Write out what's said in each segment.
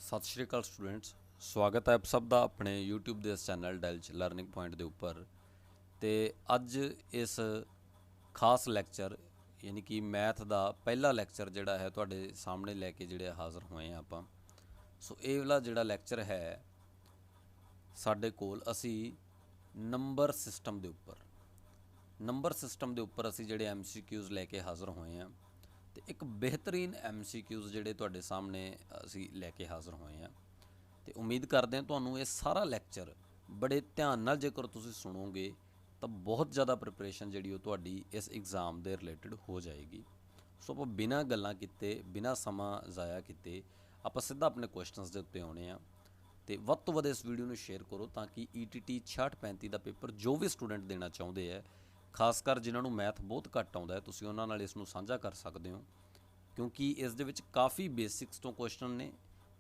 सत श्री अकाल स्टूडेंट्स, स्वागत है आप सब का अपने यूट्यूब के इस चैनल डैल्च लर्निंग पॉइंट के उपर। तो अज इस खास लैक्चर यानी कि मैथ का पहला लैक्चर जोड़ा है तुहाडे सामने लैके जोड़े हाज़र होए हैं आप। सो ये वाला जोड़ा लैक्चर है साडे कोल असी नंबर सिस्टम के उपर असी जोड़े MCQs लैके हाज़र होए हैं। तो एक बेहतरीन MCQs जोड़े तुहाडे सामने असी लैके हाज़र होए हैं। तो उम्मीद करते हैं तुहानूं ये सारा लैक्चर बड़े ध्यान नाल जेकर तुसीं सुनोगे तो बहुत ज़्यादा प्रिपरेशन जी तुहाडी इस एग्ज़ाम के रिलेटिड हो जाएगी। सो आप बिना गल्लां कीते बिना समा ज़ाया किए आप सीधा अपने क्वेश्चनस के उत्ते आने। तो वध तो वध इस वीडियो में शेयर करो ताकि ETT 6635 का पेपर जो भी स्टूडेंट देना चाहते हैं, खासकर जिन्होंने मैथ बहुत घट आता है, तुसीं उन्हां नाल इसनूं साझा कर सकते हो क्योंकि इस दे विच काफ़ी बेसिक्स तो क्वेश्चन ने।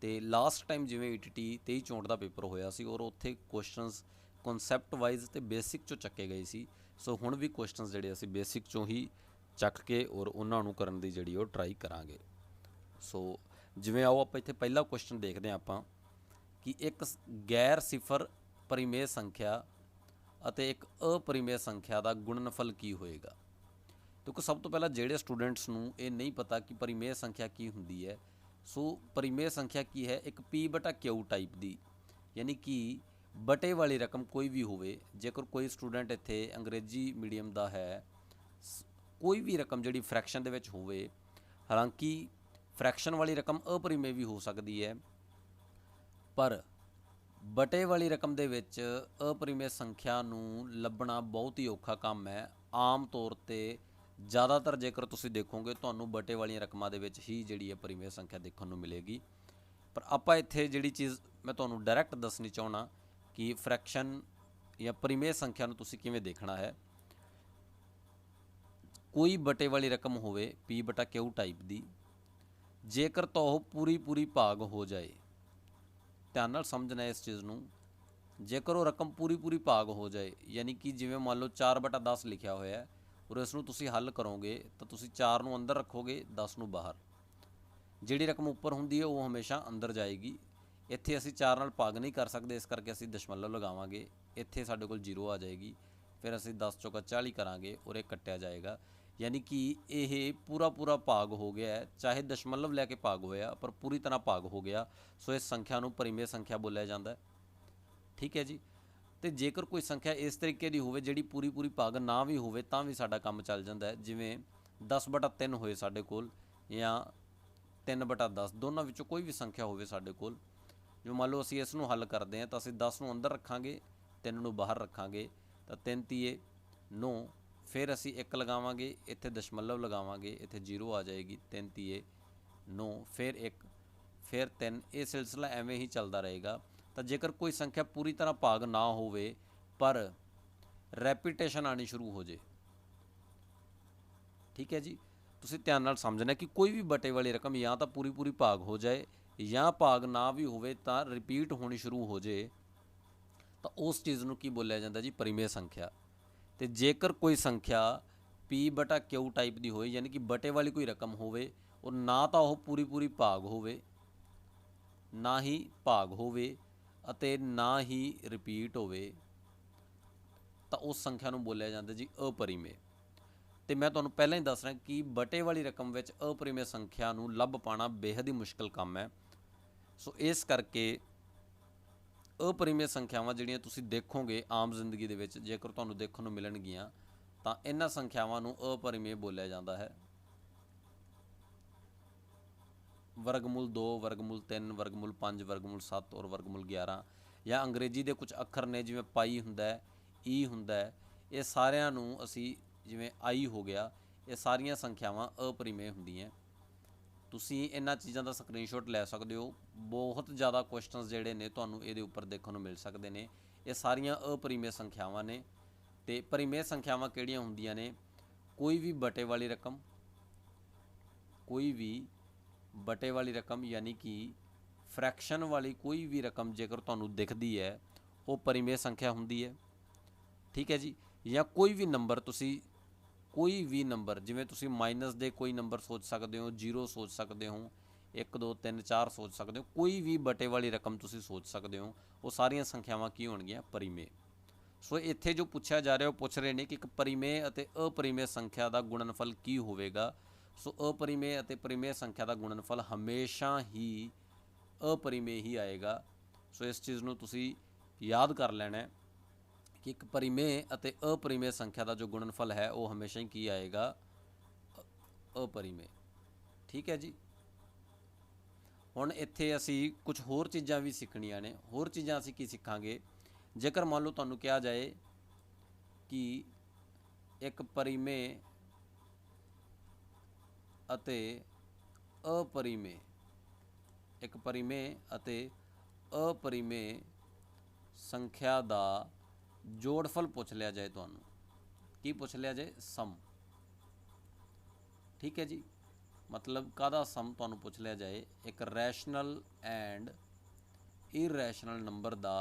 तो लास्ट टाइम जिवें ETT 23-64 का पेपर होया सी और उत्थे क्वेश्चनस कॉन्सैप्ट वाइज तो बेसिक चों चक्के गए सी। सो हुण भी क्वेश्चनस जिहड़े असीं बेसिक चों ही चक के और उन्हां नूं करन दी जिहड़ी ओह ट्राई करांगे। सो जिवें आओ आपां इत्थे पहला क्वेश्चन देखते हैं आपां कि एक गैर सिफर परिमेय संख्या अते एक अपरिमेय संख्या का गुणनफल की होएगा। क्योंकि सब तो पहला जेडे स्टूडेंट्स नूं ये नहीं पता कि परिमेय संख्या की हुंदी है, सो परिमेय संख्या की है एक P/Q टाइप की, यानी कि बटे वाली रकम कोई भी होवे। जेकर कोई स्टूडेंट इत्थे अंग्रेजी मीडियम का है, कोई भी रकम जिहड़ी फ्रैक्शन दे विच होवे, हालांकि फ्रैक्शन वाली रकम अपरिमेय भी हो सकती है, पर बटे वाली रकम दे विच अपरिमेय संख्या नूं लभना बहुत ही औखा काम है। आम तौर पर ज़्यादातर जेकर तुसीं देखोगे तुहानूं बटे वाली रकमां दे विच ही जिहड़ी है परिमेय संख्या देखण नूं मिलेगी। पर आपां इत्थे जिहड़ी चीज़ मैं तुहानूं डायरैक्ट दसनी चाहुंदा कि फ्रैक्शन या परिमेय संख्या नूं तुसीं किवें देखना है। कोई बटे वाली रकम होवे P/Q टाइप की, जेकर तो वह पूरी भाग हो जाए, ध्यान नाल समझना इस चीज़ नूं, जेकर वो रकम पूरी भाग हो जाए, यानी कि जिवें मान लो 4/10 लिखा होया है और इसनूं तुसीं हल करोगे तो तुसीं 4 नूं अंदर रखोगे, 10 नूं बाहर। जिहड़ी रकम उपर हुंदी है वो हमेशा अंदर जाएगी। इत्थे असीं 4 नाल भाग नहीं कर सकते, इस करके असीं दशमलव लगावांगे। इत्थे साडे कोल 0 आ जाएगी, फिर असीं 10 चौका 40 करांगे और ये कट्टिया जाएगा, यानी कि यह पूरा भाग हो गया है। चाहे दशमलव लैके भाग होया पर पूरी तरह भाग हो गया, सो इस संख्या नूं परिमेय संख्या बोलिया जाता है। ठीक है जी। तो जेकर कोई संख्या इस तरीके की होवे जिहड़ी पूरी भाग ना भी होवे तां भी साडा काम चल जाता है। जिवें 10/3 होए साडे कोल या 3/10, दोनों विचों कोई भी संख्या होवे साडे कोल, जो मान लो असीं इसनूं हल करते हैं तो असीं 10 नूं अंदर रखांगे, 3 नूं बाहर रखांगे, तो 3 तीए 9, फिर असीं 1 लगावांगे, इत्थे दशमलव लगावांगे, इत्थे 0 आ जाएगी, 3 तीए 9, फिर 1, फिर 3, ये सिलसिला एवें ही चलता रहेगा। तो जेकर कोई संख्या पूरी तरह भाग ना होवे पर रैपीटेशन आनी शुरू हो जाए, ठीक है जी, तुसीं ध्यान नाल समझना कि कोई भी बटे वाली रकम या तो पूरी भाग हो जाए या भाग ना भी होवे तो रिपीट होनी शुरू हो जाए, तो उस चीज़ नूं की बोलिया जाता जी, परिमेय संख्या। तो जेकर कोई संख्या P/Q टाइप की होए, यानी कि बटे वाली कोई रकम होवे और ना तो वह पूरी भाग होवे, ना ही भाग होवे अते ना ही रिपीट होवे, तो उस संख्या नूं बोलिया जाता जी अपरिमेय। तो मैं तुहानूं पहलां ही दस रहा कि बटे वाली रकम विच अपरिमेय संख्या नूं लभ पाना बेहद ही मुश्किल काम है। सो इस करके अपरिमेय संख्यावां जिहड़ियां तुसीं देखोगे आम जिंदगी दे विच, जेकर तुहानूं देखण नूं मिलणगीਆਂ तां इन्हां संख्यावां नूं अपरिमेय बोलिया जाता है। वर्गमूल 2, वर्गमूल 3, वर्गमूल 5, वर्गमूल 7 और वर्गमूल 11, या अंग्रेजी के कुछ अखर ने जिवें पाई हुंदा है, ई हुंदा है, ये सारिਆਂ नूं असीं जिवें आई हो गया, ये सारियां संख्यावां अपरिमेय हुंदियां। तुसीं इन्हां चीज़ां दा स्क्रीनशॉट लै सकदे हो। बहुत ज़्यादा क्वेश्चनस जिहड़े ने तुहानूं इहदे उपर देखण नूं मिल सकदे ने। ये सारियां अपरिमेय संख्यावां ने। ते परिमेय संख्यावां किहड़ियां हुंदियां ने? कोई भी बटे वाली रकम, कोई भी बटे वाली रकम यानी कि फ्रैक्शन वाली कोई भी रकम जेकर तुहानूं दिखदी है वो परिमेय संख्या हुंदी है। ठीक है जी। या कोई भी नंबर, तुसीं कोई भी नंबर, जिवें तुसीं माइनस दे कोई नंबर सोच सकते हो, 0 सोच सकते हो, 1 2 3 4 सोच सकते हो, कोई भी बटे वाली रकम तुसी सोच सकते हो, वो सारियां संख्यावां की होणगीਆਂ परिमेय। सो इत्थे जो पूछा जा रहा, वो पूछ रहे हैं कि एक परिमेय ਅਤੇ अपरिमेय संख्या का गुणनफल की होवेगा। सो अपरिमेय ਅਤੇ परिमेय संख्या का गुणनफल हमेशा ही अपरिमेय ही आएगा। सो इस चीज़ ਨੂੰ ਤੁਸੀਂ याद कर लेना है कि एक परिमेय ਅਤੇ अपरिमेय संख्या का जो गुणनफल है वो हमेशा ही की आएगा, अपरिमेय। ठीक है जी। ਹੁਣ ਇੱਥੇ ਅਸੀਂ ਕੁਝ ਹੋਰ ਚੀਜ਼ਾਂ ਵੀ ਸਿੱਖਣੀਆਂ ਨੇ। ਹੋਰ ਚੀਜ਼ਾਂ ਅਸੀਂ ਕੀ ਸਿੱਖਾਂਗੇ, ਜੇਕਰ ਮੰਨ ਲਓ ਤੁਹਾਨੂੰ ਕਿਹਾ ਜਾਏ ਕਿ ਇੱਕ परिमेय ਅਤੇ अपरिमेय, ਇੱਕ परिमेय ਅਤੇ अपरिमेय ਸੰਖਿਆ ਦਾ ਜੋੜਫਲ ਪੁੱਛ ਲਿਆ ਜਾਏ, ਤੁਹਾਨੂੰ ਕੀ ਪੁੱਛ ਲਿਆ ਜਾਏ, ਸਮ। ਠੀਕ ਹੈ ਜੀ। मतलब कादा सम तुहानू पुछ लिया जाए, एक रैशनल एंड इरैशनल नंबर का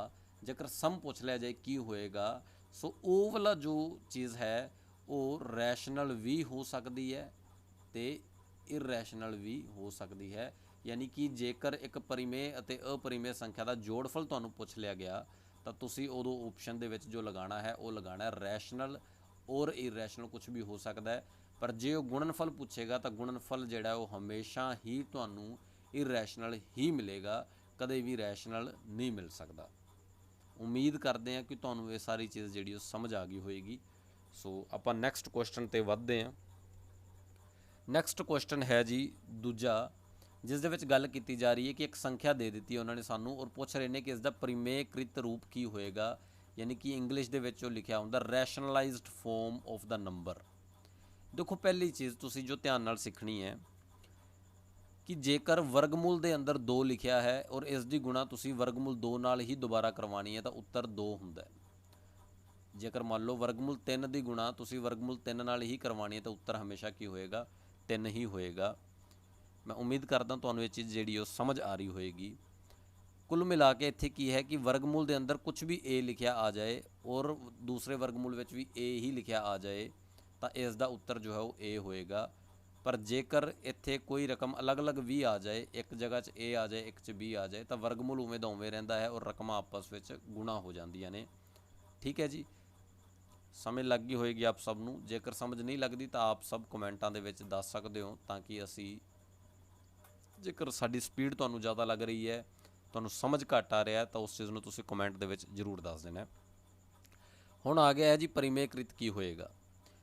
जेकर सम पुछ लिया जाए की होएगा। सो वो वाला जो चीज़ है वो रैशनल भी हो सकती है तो इरैशनल भी हो सकती है। यानी कि जेकर एक परिमेय ਅਤੇ अपरिमेय संख्या का जोड़फल तुहानू पुछ लिया गया तो तुसी उदों ऑप्शन दे विच जो लगाना है वो लगाना है रैशनल और इरैशनल, कुछ भी हो सकता है। पर जे वो गुणनफल पूछेगा तो गुणनफल जिहड़ा वो हमेशा ही तुहानू इरैशनल ही मिलेगा, कदे भी रैशनल नहीं मिल सकता। उम्मीद करते हैं कि तुहानू ये सारी चीज़ जिहड़ी वो समझ आ गई होएगी। सो आपां नैक्सट क्वेश्चन ते वधदे हां। नैक्सट क्वेश्चन है जी दूजा, जिस दे विच गल कीती जा रही है कि एक संख्या दे दी उन्होंने सानू और पूछ रहे हैं कि इसका परिमेयकृत रूप की होएगा। यानी कि इंग्लिश दे विच जो लिखिया हुंदा rationalised form of the number. देखो पहली चीज़ तुसी जो ध्यान नाल सीखनी है कि जेकर वर्गमूल के अंदर 2 लिखिया है और इसकी गुणा तुसी वर्गमूल 2 नाल ही दोबारा करवानी है तो उत्तर 2 हुंदा है। जेकर मान लो वर्गमूल 3 की गुणा तुसी वर्गमूल 3 नाल ही करवानी है तो उत्तर हमेशा की होएगा, 3 ही होएगा। मैं उम्मीद करदा तुहानू ये चीज़ जिहड़ी वो समझ आ रही होएगी। कुल मिला के इत्थे की है कि वर्गमूल के अंदर कुछ भी ए लिखिया आ जाए और दूसरे वर्गमूल विच भी ए ही लिखिया आ जाए तो इसका उत्तर जो है वो ए होएगा। पर जेकर इत्थे कोई रकम अलग अलग भी आ जाए, एक जगह च ए आ जाए, एक च बी आ जाए, तो वर्गमूल उवें दा उवें रहिंदा है और रकमां आपस में गुणा हो जांदियां ने। ठीक है जी। समझ लग गई होएगी आप सब नूं। जेकर समझ नहीं लगती तो आप सब कमेंटां दे विच दस सकदे हो, ताकि असी जेकर साडी स्पीड तुहानूं ज़्यादा लग रही है, तुहानूं समझ घट आ रहा है, तो उस चीज़ नूं तुसीं कमेंट दे विच जरूर दस देना है। हुण आ गया है जी परिमेयकृत की होएगा।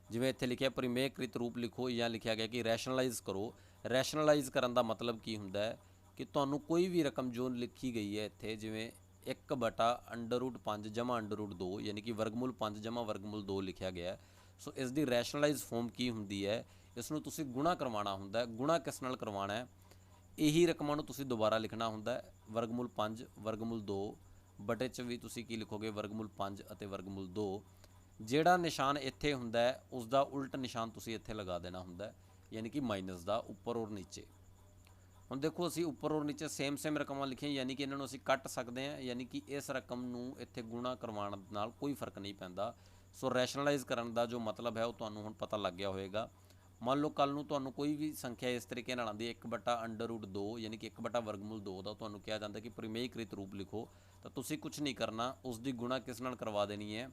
जिवें इत्थे लिखिया परिमेयकृत रूप लिखो, या लिखिया गया कि रैशनलाइज करो। रैशनलाइज करन दा मतलब की हुंदा है कि तुहानूं कोई भी रकम जो लिखी गई है इत्थे, जिवें 1/√5 जमा √2 यानी कि वर्गमूल 5 जमा वर्गमूल 2 लिखिया गया है। सो इसकी रैशनलाइज फॉर्म की हुंदी है, इसनूं तुसीं गुणा करवाना हुंदा है। गुणा किस नाल करवाना है, यही रकमां नूं तुसीं दोबारा लिखना हुंदा है। वर्गमूल 5 वर्गमूल 2 बटे च भी तुसीं की लिखोगे वर्गमूल 5 ਅਤੇ वर्गमूल 2। ਜਿਹੜਾ निशान इत्थे हुंदा है उसका उल्ट निशान तुसीं इत्थे लगा देना हुंदा है, यानी कि माइनस का उपर और नीचे। हुण देखो असीं उपर और नीचे सेम रकमां लिखियां, यानी कि इन्हां नूं असीं कट सकते हैं, यानी कि इस रकम नूं इत्थे गुणा करवाउण नाल कोई फर्क नहीं पैंदा। सो रैशनलाइज करन दा जो मतलब है वो तुहानूं हुण पता लग गया होएगा। मान लो कल नूं तुहानूं कोई भी संख्या इस तरीके नाल आंदी 1/√2 यानी कि 1/वर्गमूल 2 का तुहानूं कहा जाता कि परिमेयकृत रूप लिखो, तो तुसीं कुछ नहीं करना, उसकी गुणा किस नाल करवा देनी है,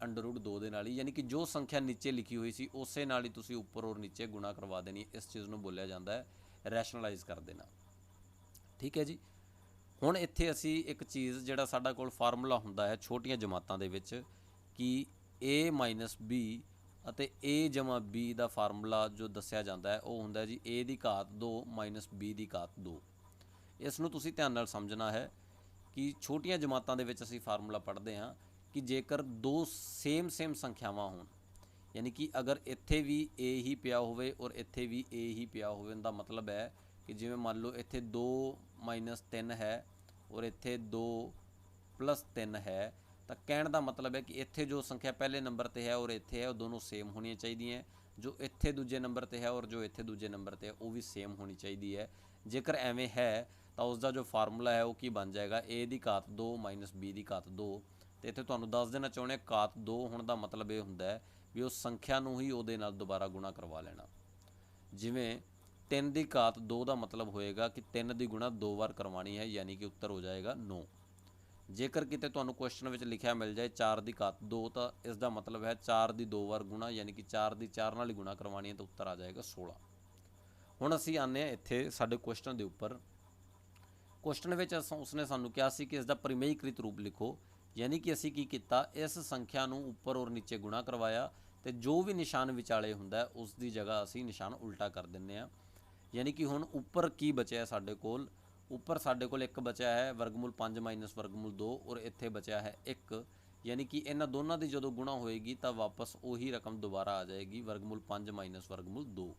√2 ਦੇ ਨਾਲ ही। यानी कि जो संख्या नीचे लिखी हुई सी उसे नाल ही तुसीं उपर और नीचे गुणा करवा देनी। इस चीज़ नूं बोलिया जाता है रैशनलाइज कर देना। ठीक है जी। हुण इत्थे असीं एक चीज़ जिहड़ा साडा कोल फार्मूला हुंदा है छोटियां जमातां दे विच कि a - b ਅਤੇ a + b ਦਾ फार्मूला जो दस्सिया जाता है वो हुंदा जी a ਦੀ ਘਾਤ 2 - b ਦੀ ਘਾਤ 2। इस नूं तुसीं ध्यान नाल समझना है कि छोटियां जमातां दे विच असीं फार्मूला पढ़दे हां कि जेकर 2 सेम संख्यावां होण, यानी कि अगर इत्थे भी ए ही पिया होवे और इत्थे भी ए ही पिया होवे, उनका मतलब है कि जिवें मान लो इत्थे 2 - 3 है और इत्थे 2 + 3 है, तो कहण दा मतलब है कि इत्थे जो संख्या पहले नंबर ते है और इत्थे है वो दोनों सेम होनी चाहिए। जो इत्थे दूजे नंबर ते है और जो इत्थे दूजे नंबर ते है वो भी सेम होनी चाहिए है। जेकर एवें है तो उसका जो फार्मूला है वो की बन जाएगा a ਦੀ ਘਾਤ 2 - b ਦੀ ਘਾਤ 2। तो इत्थे तुहानूं दस देना चाहुंदे घात 2 होण दा मतलब ये हुंदा है भी उस संख्या नूं ही उहदे नाल दोबारा गुणा करवा लेना। जिवें 3 ਦੀ ਘਾਤ 2 ਦਾ ਮਤਲਬ ਹੋਏਗਾ ਕਿ 3 ਦੀ ਗੁਣਾ 2 ਵਾਰ ਕਰਵਾਉਣੀ ਹੈ, ਯਾਨੀ ਕਿ ਉੱਤਰ ਹੋ ਜਾਏਗਾ 9। ਜੇਕਰ ਕਿਤੇ ਤੁਹਾਨੂੰ ਕੁਐਸਚਨ ਵਿੱਚ ਲਿਖਿਆ ਮਿਲ ਜਾਏ 4 ਦੀ ਘਾਤ 2, ਤਾਂ ਇਸ ਦਾ ਮਤਲਬ ਹੈ 4 ਦੀ 2 ਵਾਰ ਗੁਣਾ, ਯਾਨੀ ਕਿ 4 ਦੀ 4 ਨਾਲ ਹੀ ਗੁਣਾ ਕਰਵਾਉਣੀ ਹੈ, ਤਾਂ ਉੱਤਰ ਆ ਜਾਏਗਾ 16। ਹੁਣ ਅਸੀਂ ਆਉਂਦੇ ਹਾਂ ਇੱਥੇ ਸਾਡੇ ਕੁਐਸਚਨ ਦੇ ਉੱਪਰ। ਕੁਐਸਚਨ ਵਿੱਚ ਉਸਨੇ ਸਾਨੂੰ ਕਿਹਾ ਸੀ ਕਿ ਇਸ ਦਾ ਪਰਿਮੇਯੀਕ੍ਰਿਤ ਰੂਪ ਲਿਖੋ, ਯਾਨੀ ਕਿ ਅਸੀਂ ਕੀ ਕੀਤਾ, ਇਸ ਸੰਖਿਆ ਨੂੰ ਉੱਪਰ ਔਰ ਨੀਚੇ ਗੁਣਾ ਕਰਵਾਇਆ, ਤੇ ਜੋ ਵੀ ਨਿਸ਼ਾਨ ਵਿਚਾਲੇ ਹੁੰਦਾ ਉਸ ਦੀ ਜਗ੍ਹਾ ਅਸੀਂ ਨਿਸ਼ਾਨ ਉਲਟਾ ਕਰ ਦਿੰਦੇ ਹਾਂ। ਯਾਨੀ ਕਿ ਹੁਣ ਉੱਪਰ ਕੀ ਬਚਿਆ ਸਾਡੇ ਕੋਲ, ਉੱਪਰ ਸਾਡੇ ਕੋਲ 1 ਬਚਿਆ ਹੈ ਵਰਗਮੂਲ 5 ਮਾਈਨਸ ਵਰਗਮੂਲ 2, ਔਰ ਇੱਥੇ ਬਚਿਆ ਹੈ 1, ਯਾਨੀ ਕਿ ਇਹਨਾਂ ਦੋਨਾਂ ਦੀ ਜਦੋਂ ਗੁਣਾ ਹੋਏਗੀ ਤਾਂ ਵਾਪਸ ਉਹੀ ਰਕਮ ਦੁਬਾਰਾ ਆ ਜਾਏਗੀ, ਵਰਗਮੂਲ 5 ਮਾਈਨਸ ਵਰਗਮੂਲ 2।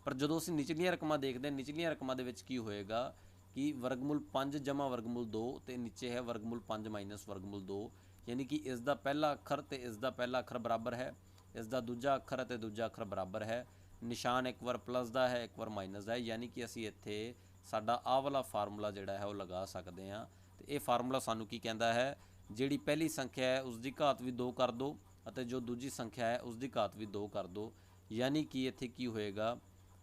ਪਰ ਜਦੋਂ ਅਸੀਂ ਨਿਚਲੀਆਂ ਰਕਮਾਂ ਦੇਖਦੇ ਹਾਂ, ਨਿਚਲੀਆਂ ਰਕਮਾਂ ਦੇ ਵਿੱਚ ਕੀ ਹੋਏਗਾ ਕਿ ਵਰਗਮੂਲ 5 ਜਮਾ ਵਰਗਮੂਲ 2, ਤੇ ਨੀਚੇ ਹੈ ਵਰਗਮੂਲ 5 ਮਾਈਨਸ ਵਰਗਮੂਲ 2, ਯਾਨੀ ਕਿ ਇਸ ਦਾ ਪਹਿਲਾ ਅੱਖਰ ਤੇ ਇਸ ਦਾ ਪਹਿਲਾ ਅੱਖਰ ਬਰਾਬਰ ਹੈ, ਇਸ ਦਾ ਦੂਜਾ ਅੱਖਰ ਅਤੇ ਦੂਜਾ ਅੱਖਰ ਬਰਾਬਰ ਹੈ, ਨਿਸ਼ਾਨ ਇੱਕ ਵਾਰ ਪਲੱਸ ਦਾ ਹੈ, ਇੱਕ ਵਾਰ ਮਾਈਨਸ ਦਾ ਹੈ, ਯਾਨੀ ਕਿ ਅਸੀਂ ਇੱਥੇ ਸਾਡਾ ਆਹ ਵਾਲਾ ਫਾਰਮੂਲਾ ਜਿਹੜਾ ਹੈ ਉਹ ਲਗਾ ਸਕਦੇ ਹਾਂ। ਤੇ ਇਹ ਫਾਰਮੂਲਾ ਸਾਨੂੰ ਕੀ ਕਹਿੰਦਾ ਹੈ, ਜਿਹੜੀ ਪਹਿਲੀ ਸੰਖਿਆ ਹੈ ਉਸ ਦੀ ਘਾਤ ਵੀ 2 ਕਰ ਦਿਓ, ਅਤੇ ਜੋ ਦੂਜੀ ਸੰਖਿਆ ਹੈ ਉਸ ਦੀ ਘਾਤ ਵੀ 2 ਕਰ ਦਿਓ, ਯਾਨੀ ਕਿ ਇੱਥੇ ਕੀ ਹੋਏਗਾ,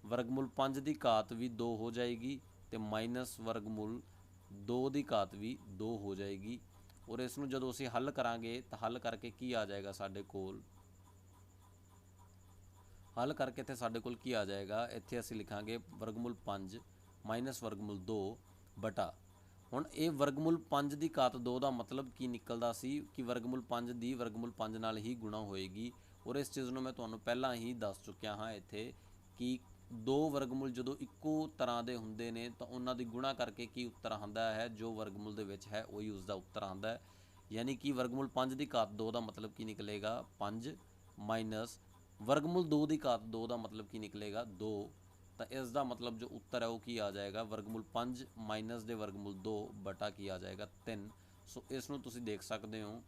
ਵਰਗਮੂਲ 5 ਦੀ ਘਾਤ ਵੀ 2 ਹੋ ਜਾਏਗੀ, ਤੇ ਮਾਈਨਸ ਵਰਗਮੂਲ 2 ਦੀ ਘਾਤ ਵੀ 2 ਹੋ ਜਾਏਗੀ। ਔਰ ਇਸ ਨੂੰ ਜਦੋਂ ਅਸੀਂ ਹੱਲ ਕਰਾਂਗੇ ਤਾਂ ਹੱਲ ਕਰਕੇ ਕੀ ਆ ਜਾਏਗਾ ਸਾਡੇ ਕੋਲ, ਹੱਲ ਕਰਕੇ ਇੱਥੇ ਸਾਡੇ ਕੋਲ ਕੀ ਆ ਜਾਏਗਾ, ਇੱਥੇ ਅਸੀਂ ਲਿਖਾਂਗੇ ਵਰਗਮੂਲ 5 ਮਾਈਨਸ ਵਰਗਮੂਲ 2 ਬਟਾ, ਹੁਣ ਇਹ ਵਰਗਮੂਲ 5 ਦੀ ਘਾਤ 2 ਦਾ ਮਤਲਬ ਕੀ ਨਿਕਲਦਾ ਸੀ ਕਿ ਵਰਗਮੂਲ 5 ਦੀ ਵਰਗਮੂਲ 5 ਨਾਲ ਹੀ ਗੁਣਾ ਹੋਏਗੀ। ਔਰ ਇਸ ਚੀਜ਼ ਨੂੰ ਮੈਂ ਤੁਹਾਨੂੰ ਪਹਿਲਾਂ ਹੀ ਦੱਸ ਚੁੱਕਿਆ ਹਾਂ ਇੱਥੇ ਕਿ 2 ਵਰਗਮੂਲ ਜਦੋਂ ਇੱਕੋ ਤਰ੍ਹਾਂ ਦੇ ਹੁੰਦੇ ਨੇ ਤਾਂ ਉਹਨਾਂ ਦੀ ਗੁਣਾ ਕਰਕੇ ਕੀ ਉੱਤਰ ਆਉਂਦਾ ਹੈ, ਜੋ ਵਰਗਮੂਲ ਦੇ ਵਿੱਚ ਹੈ ਉਹੀ ਉਸ ਦਾ ਉੱਤਰ ਆਉਂਦਾ ਹੈ। ਯਾਨੀ ਕਿ ਵਰਗਮੂਲ 5 ਦੀ ਘਾਤ 2 ਦਾ ਮਤਲਬ ਕੀ ਨਿਕਲੇਗਾ, 5 ਮਾਈਨਸ ਵਰਗਮੂਲ 2 ਦੀ ਘਾਤ 2 ਦਾ ਮਤਲਬ ਕੀ ਨਿਕਲੇਗਾ, 2, ਤਾਂ ਇਸ ਦਾ ਮਤਲਬ ਜੋ ਉੱਤਰ ਹੈ ਉਹ ਕੀ ਆ ਜਾਏਗਾ, ਵਰਗਮੂਲ 5 ਮਾਈਨਸ ਦੇ ਵਰਗਮੂਲ 2 ਬਟਾ ਕੀ ਆ ਜਾਏਗਾ 3। ਸੋ ਇਸ ਨੂੰ ਤੁਸੀਂ ਦੇਖ ਸਕਦੇ ਹੋ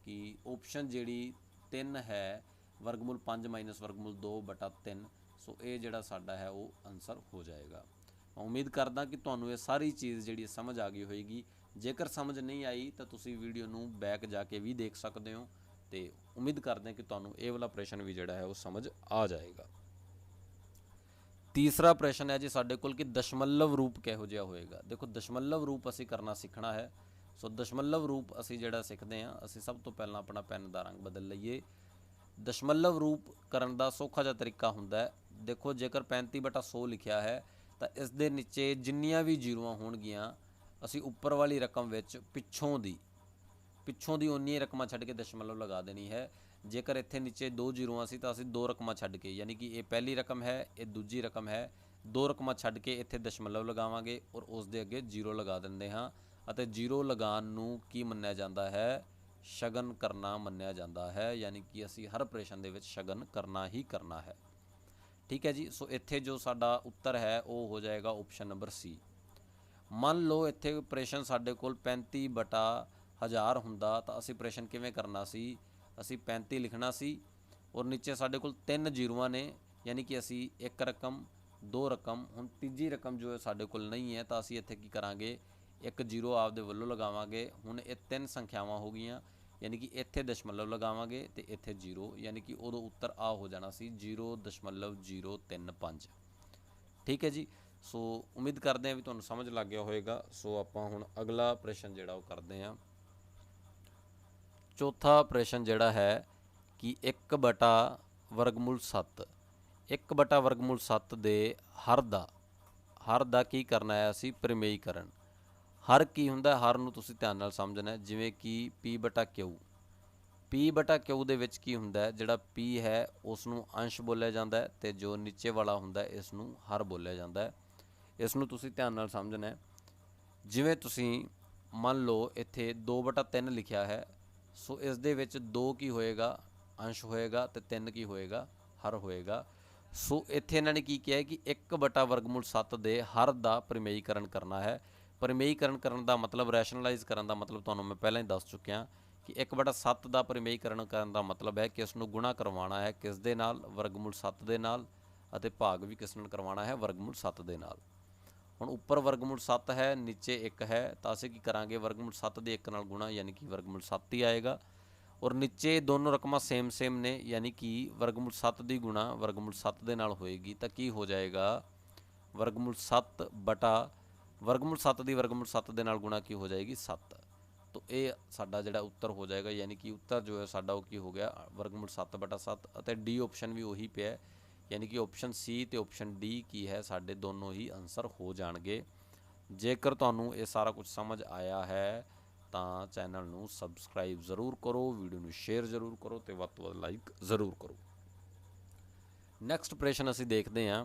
ਕਿ ਓਪਸ਼ਨ ਜਿਹੜੀ 3 ਹੈ, ਵਰਗਮੂਲ 5 ਮਾਈਨਸ ਵਰਗਮੂਲ 2 ਬਟਾ 3। ਸੋ ਇਹ ਜਿਹੜਾ ਸਾਡਾ ਹੈ ਉਹ ਆਨਸਰ ਹੋ ਜਾਏਗਾ। ਮੈਂ ਉਮੀਦ ਕਰਦਾ ਕਿ ਤੁਹਾਨੂੰ ਇਹ ਸਾਰੀ ਚੀਜ਼ ਜਿਹੜੀ ਸਮਝ ਆ ਗਈ ਹੋਏਗੀ। ਜੇਕਰ ਸਮਝ ਨਹੀਂ ਆਈ ਤਾਂ ਤੁਸੀਂ ਵੀਡੀਓ ਨੂੰ ਬੈਕ ਜਾ ਕੇ ਵੀ ਦੇਖ ਸਕਦੇ ਹੋ, ਤੇ ਉਮੀਦ ਕਰਦੇ ਹਾਂ ਕਿ ਤੁਹਾਨੂੰ ਇਹ ਵਾਲਾ ਪ੍ਰਸ਼ਨ ਵੀ ਜਿਹੜਾ ਹੈ ਉਹ ਸਮਝ ਆ ਜਾਏਗਾ। ਤੀਸਰਾ ਪ੍ਰਸ਼ਨ ਹੈ ਜੀ ਸਾਡੇ ਕੋਲ ਕਿ ਦਸ਼ਮਲਵ ਰੂਪ ਕਿਹੋ ਜਿਹਾ ਹੋਏਗਾ। ਦੇਖੋ ਦਸ਼ਮਲਵ ਰੂਪ ਅਸੀਂ ਕਰਨਾ ਸਿੱਖਣਾ ਹੈ। ਸੋ ਦਸ਼ਮਲਵ ਰੂਪ ਅਸੀਂ ਜਿਹੜਾ ਸਿੱਖਦੇ ਹਾਂ, ਅਸੀਂ ਸਭ ਤੋਂ ਪਹਿਲਾਂ ਆਪਣਾ ਪੈਨ ਦਾ ਰੰਗ ਬਦਲ ਲਈਏ। ਦਸ਼ਮਲਵ ਰੂਪ ਕਰਨ ਦਾ ਸੌਖਾ ਜਿਹਾ ਤਰੀਕਾ ਹੁੰਦਾ ਹੈ। ਦੇਖੋ ਜੇਕਰ 35/100 ਲਿਖਿਆ ਹੈ ਤਾਂ ਇਸ ਦੇ ਨੀਚੇ ਜਿੰਨੀਆਂ ਵੀ ਜ਼ੀਰੋਆਂ ਹੋਣਗੀਆਂ ਅਸੀਂ ਉੱਪਰ ਵਾਲੀ ਰਕਮ ਵਿੱਚ ਪਿੱਛੋਂ ਦੀ ਉਨੀਆਂ ਰਕਮਾਂ ਛੱਡ ਕੇ ਦਸ਼ਮਲਵ ਲਗਾ ਦੇਣੀ ਹੈ। ਜੇਕਰ ਇੱਥੇ ਨੀਚੇ 2 ਜ਼ੀਰੋਆਂ ਸੀ ਤਾਂ ਅਸੀਂ 2 ਰਕਮਾਂ ਛੱਡ ਕੇ, ਯਾਨੀ ਕਿ ਇਹ ਪਹਿਲੀ ਰਕਮ ਹੈ, ਇਹ ਦੂਜੀ ਰਕਮ ਹੈ, 2 ਰਕਮਾਂ ਛੱਡ ਕੇ ਇੱਥੇ ਦਸ਼ਮਲਵ ਲਗਾਵਾਂਗੇ ਔਰ ਉਸ ਦੇ ਅੱਗੇ 0 ਲਗਾ ਦਿੰਦੇ ਹਾਂ। ਅਤੇ 0 ਲਗਾਉਣ ਨੂੰ ਕੀ ਮੰਨਿਆ ਜਾਂਦਾ ਹੈ, ਸ਼ਗਨ ਕਰਨਾ ਮੰਨਿਆ ਜਾਂਦਾ ਹੈ, ਯਾਨੀ ਕਿ ਅਸੀਂ ਹਰ ਪ੍ਰਸ਼ਨ ਦੇ ਵਿੱਚ ਸ਼ਗਨ ਕਰਨਾ ਹੀ ਕਰਨਾ ਹੈ। ਠੀਕ ਹੈ ਜੀ। ਸੋ ਇੱਥੇ ਜੋ ਸਾਡਾ ਉੱਤਰ ਹੈ ਉਹ ਹੋ ਜਾਏਗਾ ਆਪਸ਼ਨ ਨੰਬਰ ਸੀ। ਮੰਨ ਲਓ ਇੱਥੇ ਪ੍ਰਸ਼ਨ ਸਾਡੇ ਕੋਲ 35/1000 ਹੁੰਦਾ ਤਾਂ ਅਸੀਂ ਪ੍ਰਸ਼ਨ ਕਿਵੇਂ ਕਰਨਾ ਸੀ, ਅਸੀਂ 35 ਲਿਖਣਾ ਸੀ ਔਰ ਨੀਚੇ ਸਾਡੇ ਕੋਲ 3 ਜ਼ੀਰੋਆਂ ਨੇ, ਯਾਨੀ ਕਿ ਅਸੀਂ 1 ਰਕਮ 2 ਰਕਮ, ਹੁਣ ਤੀਜੀ ਰਕਮ ਜੋ ਹੈ ਸਾਡੇ ਕੋਲ ਨਹੀਂ ਹੈ ਤਾਂ ਅਸੀਂ ਇੱਥੇ ਕੀ ਕਰਾਂਗੇ, 1 ਜ਼ੀਰੋ ਆਪਦੇ ਵੱਲੋਂ ਲਗਾਵਾਂਗੇ। ਹੁਣ ਇਹ 3 ਸੰਖਿਆਵਾਂ ਹੋ ਗਈਆਂ, ਯਾਨੀ ਕਿ ਇੱਥੇ ਦਸ਼ਮਲਵ ਲਗਾਵਾਂਗੇ ਤੇ ਇੱਥੇ 0, ਯਾਨੀ ਕਿ ਉਦੋਂ ਉੱਤਰ ਆ ਹੋ ਜਾਣਾ ਸੀ 0.035। ਠੀਕ ਹੈ ਜੀ। ਸੋ ਉਮੀਦ ਕਰਦੇ ਹਾਂ ਵੀ ਤੁਹਾਨੂੰ ਸਮਝ ਲੱਗ ਗਿਆ ਹੋਵੇਗਾ। ਸੋ ਆਪਾਂ ਹੁਣ ਅਗਲਾ ਪ੍ਰਸ਼ਨ ਜਿਹੜਾ ਉਹ ਕਰਦੇ ਹਾਂ। ਚੌਥਾ ਪ੍ਰਸ਼ਨ ਜਿਹੜਾ ਹੈ ਕਿ 1/7 1/7 ਦੇ ਹਰ ਦਾ ਕੀ ਕਰਨਾ ਹੈ, ਅਸੀਂ ਪਰਿਮੇਯੀਕਰਨ। ਹਰ ਕੀ ਹੁੰਦਾ, ਹਰ ਨੂੰ ਤੁਸੀਂ ਧਿਆਨ ਨਾਲ ਸਮਝਣਾ ਹੈ। ਜਿਵੇਂ ਕਿ P/Q ਦੇ ਵਿੱਚ ਕੀ ਹੁੰਦਾ ਹੈ, ਜਿਹੜਾ P ਹੈ ਉਸ ਨੂੰ ਅੰਸ਼ ਬੋਲਿਆ ਜਾਂਦਾ ਹੈ ਅਤੇ ਜੋ ਨੀਚੇ ਵਾਲਾ ਹੁੰਦਾ ਇਸ ਨੂੰ ਹਰ ਬੋਲਿਆ ਜਾਂਦਾ ਹੈ। ਇਸ ਨੂੰ ਤੁਸੀਂ ਧਿਆਨ ਨਾਲ ਸਮਝਣਾ ਹੈ। ਜਿਵੇਂ ਤੁਸੀਂ ਮੰਨ ਲਓ ਇੱਥੇ 2/3 ਲਿਖਿਆ ਹੈ, ਸੋ ਇਸ ਦੇ ਵਿੱਚ 2 ਕੀ ਹੋਏਗਾ, ਅੰਸ਼ ਹੋਏਗਾ, ਅਤੇ 3 ਕੀ ਹੋਏਗਾ, ਹਰ ਹੋਏਗਾ। ਸੋ ਇੱਥੇ ਇਹਨਾਂ ਨੇ ਕੀ ਕਿਹਾ ਕਿ 1/7 ਦੇ ਹਰ ਦਾ ਪਰਿਮੇਯੀਕਰਨ ਕਰਨਾ ਹੈ। ਪਰਿਮੇਯੀਕਰਨ ਕਰਨ ਦਾ ਮਤਲਬ, ਰੈਸ਼ਨਲਾਈਜ਼ ਕਰਨ ਦਾ ਮਤਲਬ ਤੁਹਾਨੂੰ ਮੈਂ ਪਹਿਲਾਂ ਹੀ ਦੱਸ ਚੁੱਕਿਆ ਕਿ 1/7 ਦਾ ਪਰਿਮੇਯੀਕਰਨ ਕਰਨ ਦਾ ਮਤਲਬ ਹੈ ਕਿ ਇਸ ਨੂੰ ਗੁਣਾ ਕਰਵਾਉਣਾ ਹੈ ਕਿਸ ਦੇ ਨਾਲ, ਵਰਗਮੂਲ 7 ਦੇ ਨਾਲ, ਅਤੇ ਭਾਗ ਵੀ ਕਿਸ ਨਾਲ ਕਰਵਾਉਣਾ ਹੈ, ਵਰਗਮੂਲ 7 ਦੇ ਨਾਲ। ਹੁਣ ਉੱਪਰ ਵਰਗਮੂਲ 7 ਹੈ, ਨੀਚੇ 1 ਹੈ, ਤਾਂ ਅਸੀਂ ਕੀ ਕਰਾਂਗੇ, ਵਰਗਮੂਲ 7 ਦੇ 1 ਨਾਲ ਗੁਣਾ, ਯਾਨੀ ਕਿ ਵਰਗਮੂਲ 7 ਹੀ ਆਏਗਾ। ਔਰ ਨੀਚੇ ਦੋਨੋਂ ਰਕਮਾਂ ਸੇਮ ਨੇ, ਯਾਨੀ ਕਿ ਵਰਗਮੂਲ 7 ਦੀ ਗੁਣਾ ਵਰਗਮੂਲ 7 ਦੇ ਨਾਲ ਹੋਏਗੀ ਤਾਂ ਕੀ ਹੋ ਜਾਏਗਾ, वर्गमूल 7 बटा वर्गमूल 7 ਦੀ वर्गमूल 7 ਦੇ ਨਾਲ ਗੁਣਾ ਕੀ ਹੋ ਜਾਏਗੀ 7। तो ये साडा जिहड़ा उत्तर हो जाएगा, यानी कि उत्तर जो है साडा वो की हो गया वर्गमूल 7 बटा 7। और डी ऑप्शन भी उही पे है, यानी कि ऑप्शन सी तो ऑप्शन डी की है साडे दोनों ही आंसर हो जाएंगे। जेकर तुहानू ये सारा कुछ समझ आया है तो चैनल नू सबसक्राइब जरूर करो, वीडियो नू शेयर जरूर करो तो वध तो वध लाइक जरूर करो। नैक्सट प्रश्न असीं देखते हैं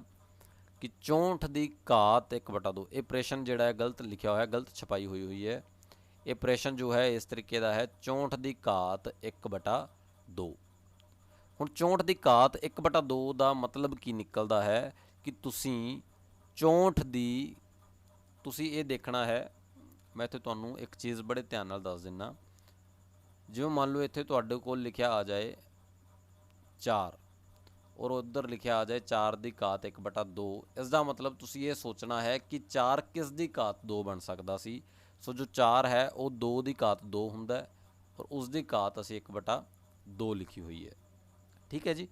कि 64 की घात 1/2। ये प्रश्न जिहड़ा है गलत लिखा हुआ है, गलत छपाई हुई है। ये प्रश्न जो है इस तरीके का है 64 की घात 1/2। हुण 64 की घात 1/2 का मतलब की निकलता है कि तुसीं 64 की तुसीं ये देखना है। मैं इत्थे तुहानूं एक चीज़ बड़े ध्यान नाल दस दिना। जिवें मान लो इत्थे तुहाडे कोल लिखिया आ जाए 4 और उधर लिखिया आ जाए 4 की घात 1/2। इसका मतलब तुसीं ये सोचना है कि 4 किस दी घात 2 बन सकता सी। सो जो 4 है वो 2 की घात 2 हुंदा है और उसकी घात असीं 1/2 लिखी हुई है। ठीक है जी,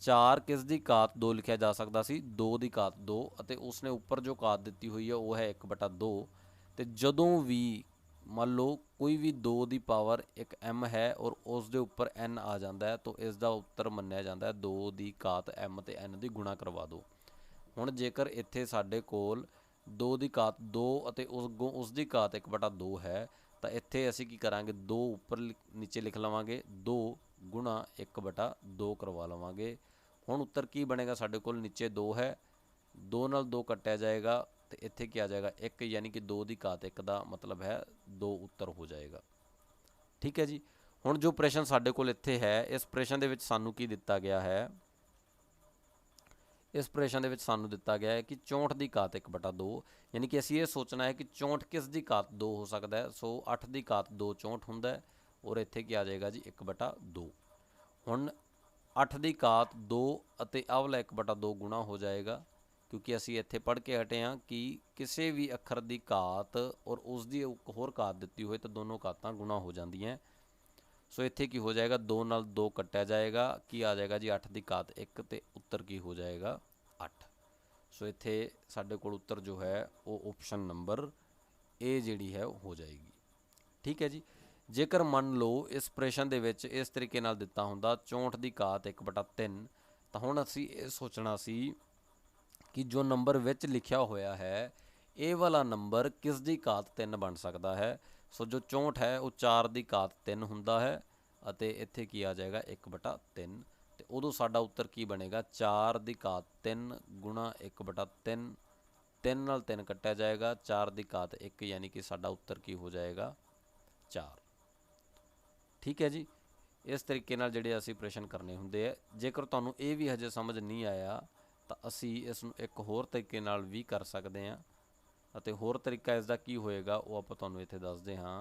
4 किस दी घात 2 लिखा जा सकता सी, 2 की घात 2, और उसने उपर जो घात दी हुई है वो है 1/2। तो जदों भी मान लो कोई भी 2 की पावर एक m है और उसके उपर n आ जाता है तो इसका उत्तर मन्निया जाता है 2 की घात m तो n की गुणा करवा दो। हुण जेकर इत्थे साडे कोल 2 की घात 2 और उसकी घात 1/2 है तो इत्थे असीं की करांगे 2 उपर नीचे लिख लवांगे, 2 गुणा 1/2 करवा लवांगे। हुण उत्तर की बनेगा, साडे कोल नीचे 2 है, 2 नाल 2 कट्टिया जाएगा तो इत्थे क्या आ जाएगा 1, यानी कि 2 की घात 1 का मतलब है 2 उत्तर हो जाएगा। ठीक है जी। हुण जो प्रश्न साडे कोल इत्थे है, इस प्रश्न दे विच सानू की दिता गया है, इस प्रश्न दे विच सानू दिता गया है कि 64 की घात 1/2, यानी कि असीं ये सोचना है कि 64 किस दी घात 2 हो सकता है। सो 8 की घात 2 64 हुंदा है और इत्थे क्या आ जाएगा जी 1/2। हुण 8 की घात 2 अते आह वाला 1/2 गुणा हो जाएगा, क्योंकि असीं इत्थे पढ़ के हटे हाँ कि किसी भी अखर की घात और उसकी एक होर घात दी हुई तो दोनों घातां गुणा हो जांदियां। सो इत्थे की हो जाएगा 2 नाल 2 कट्टिया जाएगा, की आ जाएगा जी 8 की घात 1 तो उत्तर की हो जाएगा 8। सो इत्थे साडे कोल उत्तर जो है वो ऑप्शन नंबर ए जिहड़ी है हो जाएगी। ठीक है जी। जेकर मान लो इस प्रश्न दे विच इस तरीके नाल दिता हुंदा 64 की घात 1/3 तो हुण असीं ये सोचना सी कि जो नंबर विच लिखिया होया है ये वाला नंबर किस दी घात 3 बन सकता है। सो जो 64 है वो 4 की घात 3 हुंदा है अते इत्थे की आ जाएगा 1/3। तो उदों साडा उत्तर की बनेगा 4 की घात 3 गुणा 1/3, 3 नाल 3 कट्टिया जाएगा, 4 की घात 1, यानी कि साडा उत्तर की हो जाएगा 4। ठीक है जी। इस तरीके नाल जिहड़े असीं प्रश्न करने हुंदे है। जेकर तुहानूं ये भी हजे समझ नहीं आया तो असीं इस नूं एक होर तरीके नाल भी कर सकते हैं, ਅਤੇ ਹੋਰ तरीका इसका की होएगा वो आपां तुहानूं इत्थे दसदे हां।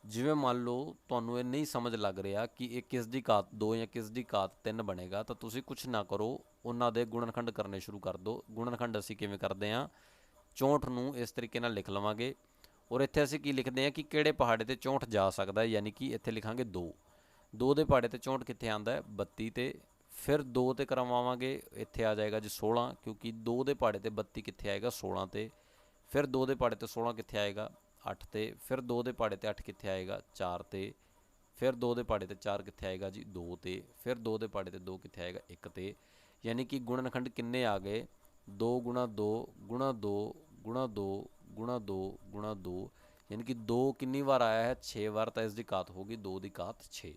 जिवें मान लो तुहानूं ये नहीं समझ लग रहा कि ये किस दी घात 2 या किस दी घात 3 बनेगा तो तुसीं कुछ ना करो, उन्हां दे गुणनखंड करने शुरू कर दो। गुणनखंड असीं किवें करदे हां, 64 नूं इस तरीके नाल लिख लवांगे और इत्थे असीं की लिखदे हां कि किहड़े पहाड़े ते 64 जा सकदा है, यानी कि इत्थे लिखांगे 2। 2 दे पहाड़े ते 64 कित्थे आंदा है 32 ते, फिर 2 ते करवावांगे इत्थे आ जाएगा जी 16, क्योंकि 2 दे पहाड़े ते 32 कित्थे आएगा 16 ते, फिर 2 दे पहाड़े ते 16 कित्थे आएगा 8 ते, फिर 2 दे पहाड़े ते 8 कित्थे आएगा 4 ते, फिर 2 दे पहाड़े ते 4 कित्थे आएगा जी 2 ते, फिर 2 दे पहाड़े ते 2 कित्थे आएगा 1 ते, यानी कि गुणनखंड किन्ने आ गए 2 गुणा 2 गुणा 2 गुणा 2 गुणा 2 गुणा 2, यानी कि 2 कितनी बार आया है 6 बार, तो इसकी घात होगी 2 की घात 6।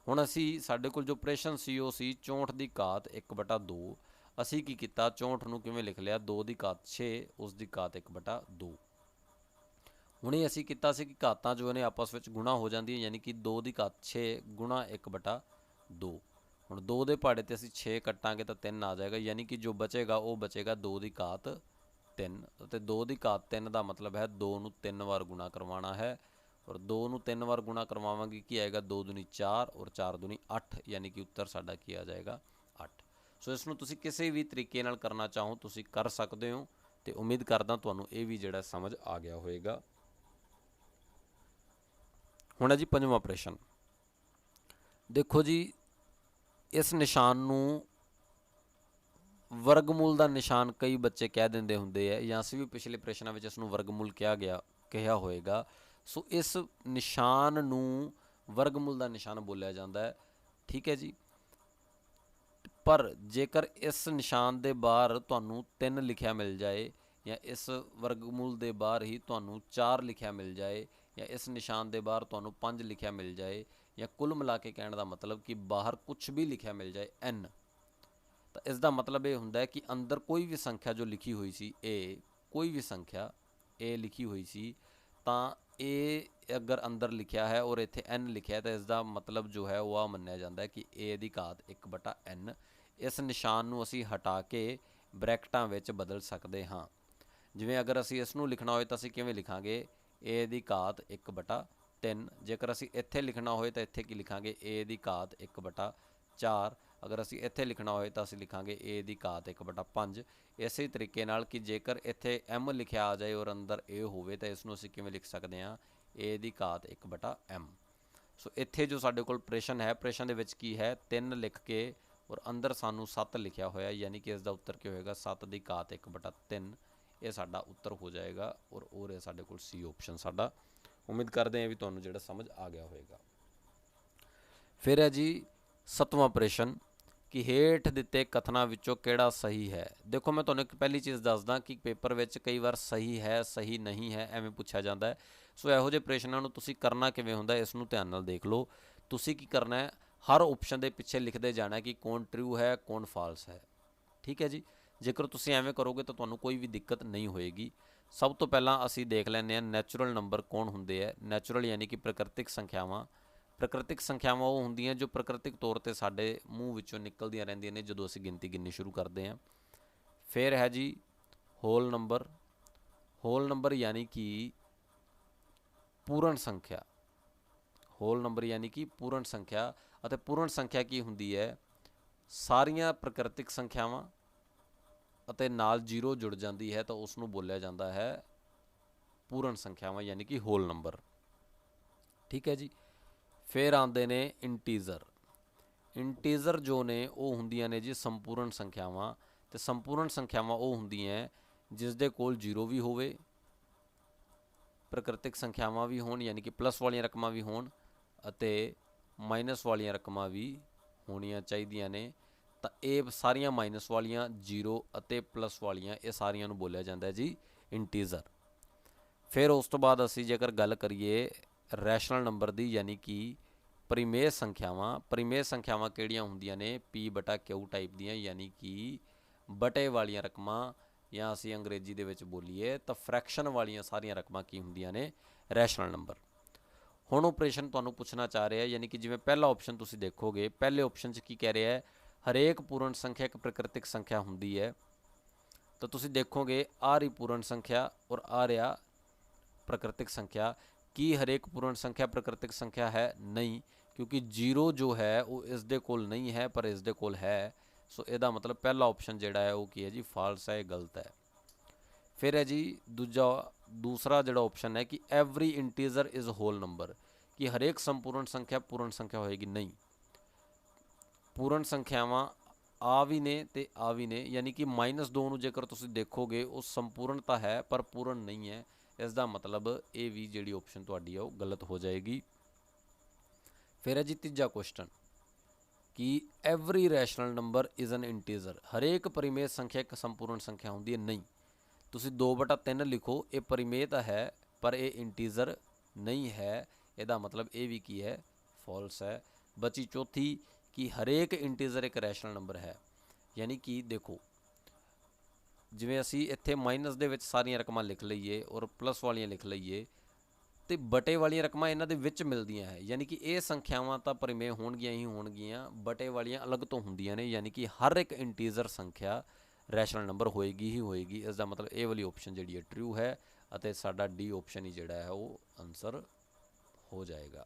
हुण असीं साडे कोल जो प्रश्न सी वो सी 64 की घात 1/2। असीं की कीता 64 नूं किवें लिख लिया 2 की घात 6 उसकी घात 1/2। हुणे असीं कीता सी कि घातां जो ने आपस में गुणा हो जांदियां, यानी कि 2 की घात 6 गुणा 1/2। हुण 2 दे पहाड़े ते असीं 6 कट्टांगे तो 3 आ जाएगा, यानी कि जो बचेगा वो बचेगा 2 की घात 3। तो 2 की घात 3 का मतलब है 2 नूं 3 बार गुणा करवाना है और 2 नूं 3 बार गुणा करवावांगे की आएगा 2 दूनी 4 और 4 दूनी 8, यानी कि उत्तर साडा की आ जाएगा 8। सो इसनूं तुसीं किसी भी तरीके नाल करना चाहो तुसीं कर सकते हो, तो उम्मीद करदा तुहानूं ये भी जिहड़ा समझ आ गया होएगा। हुण है जी 5वां प्रश्न। देखो जी इस निशान नूं ਵਰਗਮੂਲ ਦਾ ਨਿਸ਼ਾਨ ਕਈ ਬੱਚੇ ਕਹਿ ਦਿੰਦੇ ਹੁੰਦੇ ਹੈ, ਜਾਂ ਅਸੀਂ ਵੀ ਪਿਛਲੇ ਪ੍ਰਸ਼ਨਾਂ ਵਿੱਚ ਇਸ ਨੂੰ ਵਰਗਮੂਲ ਕਿਹਾ ਹੋਏਗਾ। ਸੋ ਇਸ ਨਿਸ਼ਾਨ ਨੂੰ ਵਰਗਮੂਲ ਦਾ ਨਿਸ਼ਾਨ ਬੋਲਿਆ ਜਾਂਦਾ ਹੈ। ਠੀਕ ਹੈ ਜੀ। ਪਰ ਜੇਕਰ ਇਸ ਨਿਸ਼ਾਨ ਦੇ ਬਾਹਰ ਤੁਹਾਨੂੰ 3 ਲਿਖਿਆ ਮਿਲ ਜਾਏ, ਜਾਂ ਇਸ ਵਰਗਮੂਲ ਦੇ ਬਾਹਰ ਹੀ ਤੁਹਾਨੂੰ 4 ਲਿਖਿਆ ਮਿਲ ਜਾਏ, ਜਾਂ ਇਸ ਨਿਸ਼ਾਨ ਦੇ ਬਾਹਰ ਤੁਹਾਨੂੰ 5 ਲਿਖਿਆ ਮਿਲ ਜਾਏ, ਜਾਂ ਕੁੱਲ ਮਿਲਾ ਕੇ ਕਹਿਣ ਦਾ ਮਤਲਬ ਕਿ ਬਾਹਰ ਕੁਛ ਵੀ ਲਿਖਿਆ ਮਿਲ ਜਾਏ n, ਤਾਂ ਇਸ ਦਾ ਮਤਲਬ ਇਹ ਹੁੰਦਾ ਹੈ ਕਿ ਅੰਦਰ ਕੋਈ ਵੀ ਸੰਖਿਆ ਜੋ ਲਿਖੀ ਹੋਈ ਸੀ ਕੋਈ ਵੀ ਸੰਖਿਆ ਲਿਖੀ ਹੋਈ ਸੀ, ਤਾਂ ਅਗਰ ਅੰਦਰ ਲਿਖਿਆ ਹੈ ਔਰ ਇੱਥੇ n ਲਿਖਿਆ ਤਾਂ ਇਸ ਦਾ ਮਤਲਬ ਜੋ ਹੈ ਉਹ ਮੰਨਿਆ ਜਾਂਦਾ ਹੈ ਕਿ a ਦੀ ਘਾਤ 1/n। ਇਸ ਨਿਸ਼ਾਨ ਨੂੰ ਅਸੀਂ ਹਟਾ ਕੇ ਬ੍ਰੈਕਟਾਂ ਵਿੱਚ ਬਦਲ ਸਕਦੇ ਹਾਂ। ਜਿਵੇਂ ਅਗਰ ਅਸੀਂ ਇਸ ਨੂੰ ਲਿਖਣਾ ਹੋਏ ਤਾਂ ਅਸੀਂ ਕਿਵੇਂ ਲਿਖਾਂਗੇ, a ਦੀ ਘਾਤ 1/3। ਜੇਕਰ ਅਸੀਂ ਇੱਥੇ ਲਿਖਣਾ ਹੋਏ ਤਾਂ ਇੱਥੇ ਕੀ ਲਿਖਾਂਗੇ, a ਦੀ ਘਾਤ 1/4। ਅਗਰ ਅਸੀਂ ਇੱਥੇ ਲਿਖਣਾ ਹੋਏ ਤਾਂ ਅਸੀਂ ਲਿਖਾਂਗੇ a ਦੀ ਘਾਤ 1/5। ਇਸੇ ਤਰੀਕੇ ਨਾਲ ਕਿ ਜੇਕਰ ਇੱਥੇ m ਲਿਖਿਆ ਆ ਜਾਏ ਔਰ ਅੰਦਰ a ਹੋਵੇ ਤਾਂ ਇਸ ਨੂੰ ਅਸੀਂ ਕਿਵੇਂ ਲਿਖ ਸਕਦੇ ਹਾਂ, a ਦੀ ਘਾਤ 1/m। ਸੋ ਇੱਥੇ ਜੋ ਸਾਡੇ ਕੋਲ ਪ੍ਰਸ਼ਨ ਹੈ, ਪ੍ਰਸ਼ਨ ਦੇ ਵਿੱਚ ਕੀ ਹੈ, 3 ਲਿਖ ਕੇ ਔਰ ਅੰਦਰ ਸਾਨੂੰ 7 ਲਿਖਿਆ ਹੋਇਆ, ਯਾਨੀ ਕਿ ਇਸ ਦਾ ਉੱਤਰ ਕੀ ਹੋਏਗਾ, 7 ਦੀ ਘਾਤ 1/3। ਇਹ ਸਾਡਾ ਉੱਤਰ ਹੋ ਜਾਏਗਾ ਔਰ ਇਹ ਸਾਡੇ ਕੋਲ C ਆਪਸ਼ਨ ਸਾਡਾ। ਉਮੀਦ ਕਰਦੇ ਹਾਂ ਵੀ ਤੁਹਾਨੂੰ ਜਿਹੜਾ ਸਮਝ ਆ ਗਿਆ ਹੋਏਗਾ। ਫਿਰ ਹੈ ਜੀ 7ਵਾਂ ਪ੍ਰਸ਼ਨ ਕਿ ਹੇਠ ਦਿੱਤੇ ਕਥਨਾਂ ਵਿੱਚੋਂ ਕਿਹੜਾ ਸਹੀ ਹੈ। ਦੇਖੋ ਮੈਂ ਤੁਹਾਨੂੰ ਇੱਕ ਪਹਿਲੀ ਚੀਜ਼ ਦੱਸਦਾ ਕਿ ਪੇਪਰ ਵਿੱਚ ਕਈ ਵਾਰ ਸਹੀ ਹੈ, ਸਹੀ ਨਹੀਂ ਹੈ, ਐਵੇਂ ਪੁੱਛਿਆ ਜਾਂਦਾ ਹੈ। ਸੋ ਇਹੋ ਜਿਹੇ ਪ੍ਰਸ਼ਨਾਂ ਨੂੰ ਤੁਸੀਂ ਕਰਨਾ ਕਿਵੇਂ ਹੁੰਦਾ, ਇਸ ਨੂੰ ਧਿਆਨ ਨਾਲ ਦੇਖ ਲਓ। ਤੁਸੀਂ ਕੀ ਕਰਨਾ ਹੈ, ਹਰ ਆਪਸ਼ਨ ਦੇ ਪਿੱਛੇ ਲਿਖਦੇ ਜਾਣਾ ਕਿ ਕੌਣ ਟਰੂ ਹੈ, ਕੌਣ ਫਾਲਸ ਹੈ। ਠੀਕ ਹੈ ਜੀ। ਜੇਕਰ ਤੁਸੀਂ ਐਵੇਂ ਕਰੋਗੇ ਤਾਂ ਤੁਹਾਨੂੰ ਕੋਈ ਵੀ ਦਿੱਕਤ ਨਹੀਂ ਹੋਏਗੀ। ਸਭ ਤੋਂ ਪਹਿਲਾਂ ਅਸੀਂ ਦੇਖ ਲੈਂਦੇ ਹਾਂ ਨੈਚੁਰਲ ਨੰਬਰ ਕੌਣ ਹੁੰਦੇ ਹੈ। ਨੈਚੁਰਲ ਯਾਨੀ ਕਿ ਪ੍ਰਕਿਰਤਿਕ ਸੰਖਿਆਵਾਂ। ਪ੍ਰਕਿਰਤਿਕ ਸੰਖਿਆਵਾਂ ਉਹ ਹੁੰਦੀਆਂ ਜੋ ਪ੍ਰਕਿਰਤਿਕ ਤੌਰ 'ਤੇ ਸਾਡੇ ਮੂੰਹ ਵਿੱਚੋਂ ਨਿਕਲਦੀਆਂ ਰਹਿੰਦੀਆਂ ਨੇ ਜਦੋਂ ਅਸੀਂ ਗਿਣਤੀ ਗਿਣਨੀ ਸ਼ੁਰੂ ਕਰਦੇ ਹਾਂ। ਫਿਰ ਹੈ ਜੀ ਹੋਲ ਨੰਬਰ। ਹੋਲ ਨੰਬਰ ਯਾਨੀ ਕਿ ਪੂਰਨ ਸੰਖਿਆ। ਹੋਲ ਨੰਬਰ ਯਾਨੀ ਕਿ ਪੂਰਨ ਸੰਖਿਆ। ਅਤੇ ਪੂਰਨ ਸੰਖਿਆ ਕੀ ਹੁੰਦੀ ਹੈ, ਸਾਰੀਆਂ ਪ੍ਰਕਿਰਤਿਕ ਸੰਖਿਆਵਾਂ ਅਤੇ ਨਾਲ 0 ਜੁੜ ਜਾਂਦੀ ਹੈ ਤਾਂ ਉਸ ਨੂੰ ਬੋਲਿਆ ਜਾਂਦਾ ਹੈ ਪੂਰਨ ਸੰਖਿਆਵਾਂ ਯਾਨੀ ਕਿ ਹੋਲ ਨੰਬਰ। ਠੀਕ ਹੈ ਜੀ। ਫਿਰ ਆਉਂਦੇ ਨੇ ਇੰਟੀਜ਼ਰ। ਇੰਟੀਜ਼ਰ ਜੋ ਨੇ ਉਹ ਹੁੰਦੀਆਂ ਨੇ ਜੀ ਸੰਪੂਰਨ ਸੰਖਿਆਵਾਂ। ਅਤੇ ਸੰਪੂਰਨ ਸੰਖਿਆਵਾਂ ਉਹ ਹੁੰਦੀਆਂ ਜਿਸ ਦੇ ਕੋਲ 0 ਵੀ ਹੋਵੇ, ਪ੍ਰਕਿਰਤਿਕ ਸੰਖਿਆਵਾਂ ਵੀ ਹੋਣ ਯਾਨੀ ਕਿ ਪਲੱਸ ਵਾਲੀਆਂ ਰਕਮਾਂ ਵੀ ਹੋਣ, ਅਤੇ ਮਾਈਨਸ ਵਾਲੀਆਂ ਰਕਮਾਂ ਵੀ ਹੋਣੀਆਂ ਚਾਹੀਦੀਆਂ ਨੇ। ਤਾਂ ਇਹ ਸਾਰੀਆਂ ਮਾਈਨਸ ਵਾਲੀਆਂ, 0 ਅਤੇ ਪਲੱਸ ਵਾਲੀਆਂ, ਇਹ ਸਾਰੀਆਂ ਨੂੰ ਬੋਲਿਆ ਜਾਂਦਾ ਜੀ ਇੰਟੀਜ਼ਰ। ਫਿਰ ਉਸ ਤੋਂ ਬਾਅਦ ਅਸੀਂ ਜੇਕਰ ਗੱਲ ਕਰੀਏ ਰੈਸ਼ਨਲ ਨੰਬਰ ਦੀ, ਯਾਨੀ ਕਿ ਪਰਿਮੇਯ ਸੰਖਿਆਵਾਂ। ਪਰਿਮੇਯ ਸੰਖਿਆਵਾਂ ਕਿਹੜੀਆਂ ਹੁੰਦੀਆਂ ਨੇ, P/Q ਟਾਈਪ ਦੀਆਂ, ਯਾਨੀ ਕਿ ਬਟੇ ਵਾਲੀਆਂ ਰਕਮਾਂ, ਜਾਂ ਅਸੀਂ ਅੰਗਰੇਜ਼ੀ ਦੇ ਵਿੱਚ ਬੋਲੀਏ ਤਾਂ ਫਰੈਕਸ਼ਨ ਵਾਲੀਆਂ ਸਾਰੀਆਂ ਰਕਮਾਂ ਕੀ ਹੁੰਦੀਆਂ ਨੇ, ਰੈਸ਼ਨਲ ਨੰਬਰ। ਹੁਣ ਉਹ ਪ੍ਰਸ਼ਨ ਤੁਹਾਨੂੰ ਪੁੱਛਣਾ ਚਾਹ ਰਿਹਾ, ਯਾਨੀ ਕਿ ਜਿਵੇਂ ਪਹਿਲਾ ਆਪਸ਼ਨ ਤੁਸੀਂ ਦੇਖੋਗੇ, ਪਹਿਲੇ ਆਪਸ਼ਨ 'ਚ ਕੀ ਕਹਿ ਰਿਹਾ ਹੈ, ਹਰੇਕ ਪੂਰਨ ਸੰਖਿਆ ਇੱਕ ਪ੍ਰਕਿਰਤਿਕ ਸੰਖਿਆ ਹੁੰਦੀ ਹੈ। ਤਾਂ ਤੁਸੀਂ ਦੇਖੋਗੇ ਆ ਰਹੀ ਪੂਰਨ ਸੰਖਿਆ ਔਰ ਆ ਰਿਹਾ ਪ੍ਰਕਿਰਤਿਕ ਸੰਖਿਆ। ਕੀ ਹਰੇਕ ਪੂਰਨ ਸੰਖਿਆ ਪ੍ਰਕਿਰਤਿਕ ਸੰਖਿਆ ਹੈ? ਨਹੀਂ, ਕਿਉਂਕਿ 0 ਜੋ ਹੈ ਉਹ ਇਸ ਦੇ ਕੋਲ ਨਹੀਂ ਹੈ ਪਰ ਇਸ ਦੇ ਕੋਲ ਹੈ। ਸੋ ਇਹਦਾ ਮਤਲਬ ਪਹਿਲਾ ਆਪਸ਼ਨ ਜਿਹੜਾ ਹੈ ਉਹ ਕੀ ਹੈ ਜੀ, ਫਾਲਸ ਹੈ, ਗਲਤ ਹੈ। ਫਿਰ ਹੈ ਜੀ ਦੂਸਰਾ ਜਿਹੜਾ ਆਪਸ਼ਨ ਹੈ ਕਿ every integer is whole number, ਕਿ ਹਰੇਕ ਸੰਪੂਰਨ ਸੰਖਿਆ ਪੂਰਨ ਸੰਖਿਆ ਹੋਏਗੀ। ਨਹੀਂ, ਪੂਰਨ ਸੰਖਿਆਵਾਂ ਆ ਵੀ ਨੇ ਅਤੇ ਆ ਵੀ ਨੇ, ਯਾਨੀ ਕਿ -2 ਨੂੰ ਜੇਕਰ ਤੁਸੀਂ ਦੇਖੋਗੇ ਉਹ ਸੰਪੂਰਨ ਤਾਂ ਹੈ ਪਰ ਪੂਰਨ ਨਹੀਂ ਹੈ। ਇਸ ਦਾ ਮਤਲਬ ਇਹ ਵੀ ਜਿਹੜੀ ਆਪਸ਼ਨ ਤੁਹਾਡੀ ਹੈ ਉਹ ਗਲਤ ਹੋ ਜਾਏਗੀ। ਫਿਰ ਹੈ ਜੀ ਤੀਜਾ ਕੁਐਸਚਨ ਕਿ every rational number is an integer, ਹਰੇਕ ਪਰਿਮੇਯ ਸੰਖਿਆ ਇੱਕ ਸੰਪੂਰਨ ਸੰਖਿਆ ਹੁੰਦੀ ਹੈ। ਨਹੀਂ, ਤੁਸੀਂ 2/3 ਲਿਖੋ, ਇਹ ਪਰਿਮੇਯ ਤਾਂ ਹੈ ਪਰ ਇਹ ਇੰਟੀਜ਼ਰ ਨਹੀਂ ਹੈ। ਇਹਦਾ ਮਤਲਬ ਇਹ ਵੀ ਕੀ ਹੈ, ਫਾਲਸ ਹੈ। ਬਚੀ ਚੌਥੀ ਕਿ ਹਰੇਕ ਇੰਟੀਜ਼ਰ ਇੱਕ ਰੈਸ਼ਨਲ ਨੰਬਰ ਹੈ। ਯਾਨੀ ਕਿ ਦੇਖੋ, ਜਿਵੇਂ ਅਸੀਂ ਇੱਥੇ ਮਾਈਨਸ ਦੇ ਵਿੱਚ ਸਾਰੀਆਂ ਰਕਮਾਂ ਲਿਖ ਲਈਏ ਔਰ ਪਲੱਸ ਵਾਲੀਆਂ ਲਿਖ ਲਈਏ, ਅਤੇ ਬਟੇ ਵਾਲੀਆਂ ਰਕਮਾਂ ਇਹਨਾਂ ਦੇ ਵਿੱਚ ਮਿਲਦੀਆਂ ਹੈ। ਯਾਨੀ ਕਿ ਇਹ ਸੰਖਿਆਵਾਂ ਤਾਂ ਪਰਿਮੇਯ ਹੋਣਗੀਆਂ ਹੀ ਹੋਣਗੀਆਂ, ਬਟੇ ਵਾਲੀਆਂ ਅਲੱਗ ਤੋਂ ਹੁੰਦੀਆਂ ਨੇ। ਯਾਨੀ ਕਿ ਹਰ ਇੱਕ ਇੰਟੀਜ਼ਰ ਸੰਖਿਆ ਰੈਸ਼ਨਲ ਨੰਬਰ ਹੋਏਗੀ ਹੀ ਹੋਏਗੀ। ਇਸ ਦਾ ਮਤਲਬ ਇਹ ਵਾਲੀ ਆਪਸ਼ਨ ਜਿਹੜੀ ਹੈ ਟਰੂ ਹੈ, ਅਤੇ ਸਾਡਾ ਡੀ ਆਪਸ਼ਨ ਹੀ ਜਿਹੜਾ ਹੈ ਉਹ ਆਨਸਰ ਹੋ ਜਾਏਗਾ।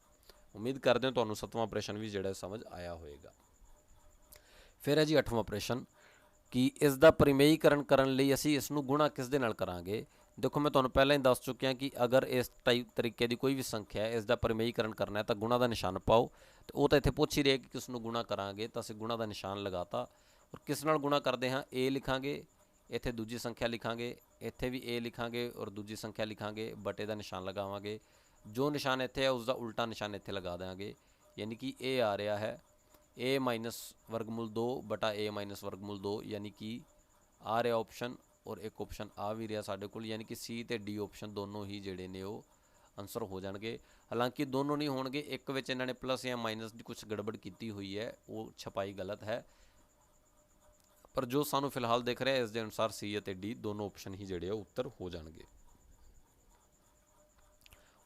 ਉਮੀਦ ਕਰਦੇ ਹਾਂ ਤੁਹਾਨੂੰ 7ਵਾਂ ਪ੍ਰਸ਼ਨ ਵੀ ਜਿਹੜਾ ਸਮਝ ਆਇਆ ਹੋਏਗਾ। ਫਿਰ ਹੈ ਜੀ 8ਵਾਂ ਪ੍ਰਸ਼ਨ ਕਿ ਇਸ ਦਾ ਪਰਿਮੇਯੀਕਰਨ ਕਰਨ ਲਈ ਅਸੀਂ ਇਸ ਨੂੰ ਗੁਣਾ ਕਿਸ ਦੇ ਨਾਲ ਕਰਾਂਗੇ। ਦੇਖੋ ਮੈਂ ਤੁਹਾਨੂੰ ਪਹਿਲਾਂ ਹੀ ਦੱਸ ਚੁੱਕਿਆ ਕਿ ਅਗਰ ਇਸ ਤਰੀਕੇ ਦੀ ਕੋਈ ਵੀ ਸੰਖਿਆ ਹੈ, ਇਸ ਦਾ ਪਰਿਮੇਯੀਕਰਨ ਕਰਨਾ ਹੈ ਤਾਂ ਗੁਣਾ ਦਾ ਨਿਸ਼ਾਨ ਪਾਓ। ਅਤੇ ਉਹ ਤਾਂ ਇੱਥੇ ਪੁੱਛ ਹੀ ਰਹੇ ਕਿ ਕਿਸ ਨੂੰ ਗੁਣਾ ਕਰਾਂਗੇ, ਤਾਂ ਅਸੀਂ ਗੁਣਾ ਦਾ ਨਿਸ਼ਾਨ ਲਗਾਤਾ। ਔਰ ਕਿਸ ਨਾਲ ਗੁਣਾ ਕਰਦੇ ਹਾਂ, a ਲਿਖਾਂਗੇ, ਇੱਥੇ ਦੂਜੀ ਸੰਖਿਆ ਲਿਖਾਂਗੇ, ਇੱਥੇ ਵੀ a ਲਿਖਾਂਗੇ ਔਰ ਦੂਜੀ ਸੰਖਿਆ ਲਿਖਾਂਗੇ, ਬਟੇ ਦਾ ਨਿਸ਼ਾਨ ਲਗਾਵਾਂਗੇ। ਜੋ ਨਿਸ਼ਾਨ ਇੱਥੇ ਹੈ ਉਸ ਦਾ ਉਲਟਾ ਨਿਸ਼ਾਨ ਇੱਥੇ ਲਗਾ ਦੇਵਾਂਗੇ, ਯਾਨੀ ਕਿ ਇਹ ਆ ਰਿਹਾ ਹੈ a ਮਾਈਨਸ ਵਰਗਮੂਲ 2 ਬਟਾ a ਮਾਈਨਸ ਵਰਗਮੂਲ 2, ਯਾਨੀ ਕਿ ਆ ਰਿਹਾ ਆਪਸ਼ਨ ਔਰ ਇੱਕ ਆਪਸ਼ਨ ਆ ਵੀ ਰਿਹਾ ਸਾਡੇ ਕੋਲ, ਯਾਨੀ ਕਿ C ਅਤੇ D ਆਪਸ਼ਨ ਦੋਨੋਂ ਹੀ ਜਿਹੜੇ ਨੇ ਉਹ ਆਨਸਰ ਹੋ ਜਾਣਗੇ। ਹਾਲਾਂਕਿ ਦੋਨੋਂ ਨਹੀਂ ਹੋਣਗੇ, ਇੱਕ ਵਿੱਚ ਇਹਨਾਂ ਨੇ ਪਲੱਸ ਜਾਂ ਮਾਈਨਸ ਦੀ ਕੁਛ ਗੜਬੜ ਕੀਤੀ ਹੋਈ ਹੈ, ਉਹ ਛਪਾਈ ਗਲਤ ਹੈ, ਪਰ ਜੋ ਸਾਨੂੰ ਫਿਲਹਾਲ ਦਿਖ ਰਿਹਾ ਇਸ ਦੇ ਅਨੁਸਾਰ C ਅਤੇ D ਦੋਨੋਂ ਆਪਸ਼ਨ ਹੀ ਜਿਹੜੇ ਆ ਉੱਤਰ ਹੋ ਜਾਣਗੇ।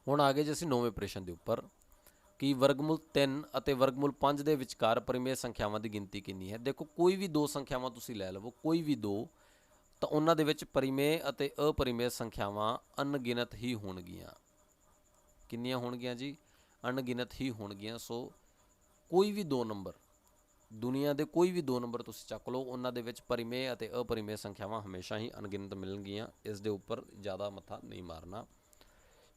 ਹੁਣ ਆ ਗਏ ਜੀ ਅਸੀਂ 9ਵੇਂ ਪ੍ਰਸ਼ਨ ਦੇ ਉੱਪਰ ਕਿ ਵਰਗਮੂਲ 3 ਅਤੇ ਵਰਗਮੂਲ 5 ਦੇ ਵਿਚਕਾਰ ਪਰਿਮੇਯ ਸੰਖਿਆਵਾਂ ਦੀ ਗਿਣਤੀ ਕਿੰਨੀ ਹੈ। ਦੇਖੋ ਕੋਈ ਵੀ ਦੋ ਸੰਖਿਆਵਾਂ ਤੁਸੀਂ ਲੈ ਲਵੋ, ਕੋਈ ਵੀ ਦੋ, ਤਾਂ ਉਹਨਾਂ ਦੇ ਵਿੱਚ ਪਰਿਮੇਯ ਅਤੇ ਅਪਰਿਮੇਯ ਸੰਖਿਆਵਾਂ ਅਣਗਿਣਤ ਹੀ ਹੋਣਗੀਆਂ। ਕਿੰਨੀਆਂ ਹੋਣਗੀਆਂ ਜੀ? ਅਣਗਿਣਤ ਹੀ ਹੋਣਗੀਆਂ। ਸੋ ਕੋਈ ਵੀ ਦੋ ਨੰਬਰ, ਦੁਨੀਆ ਦੇ ਕੋਈ ਵੀ ਦੋ ਨੰਬਰ ਤੁਸੀਂ ਚੱਕ ਲਓ, ਉਹਨਾਂ ਦੇ ਵਿੱਚ ਪਰਿਮੇਯ ਅਤੇ ਅਪਰਿਮੇਯ ਸੰਖਿਆਵਾਂ ਹਮੇਸ਼ਾ ਹੀ ਅਣਗਿਣਤ ਮਿਲਣਗੀਆਂ। ਇਸ ਦੇ ਉੱਪਰ ਜ਼ਿਆਦਾ ਮੱਥਾ ਨਹੀਂ ਮਾਰਨਾ।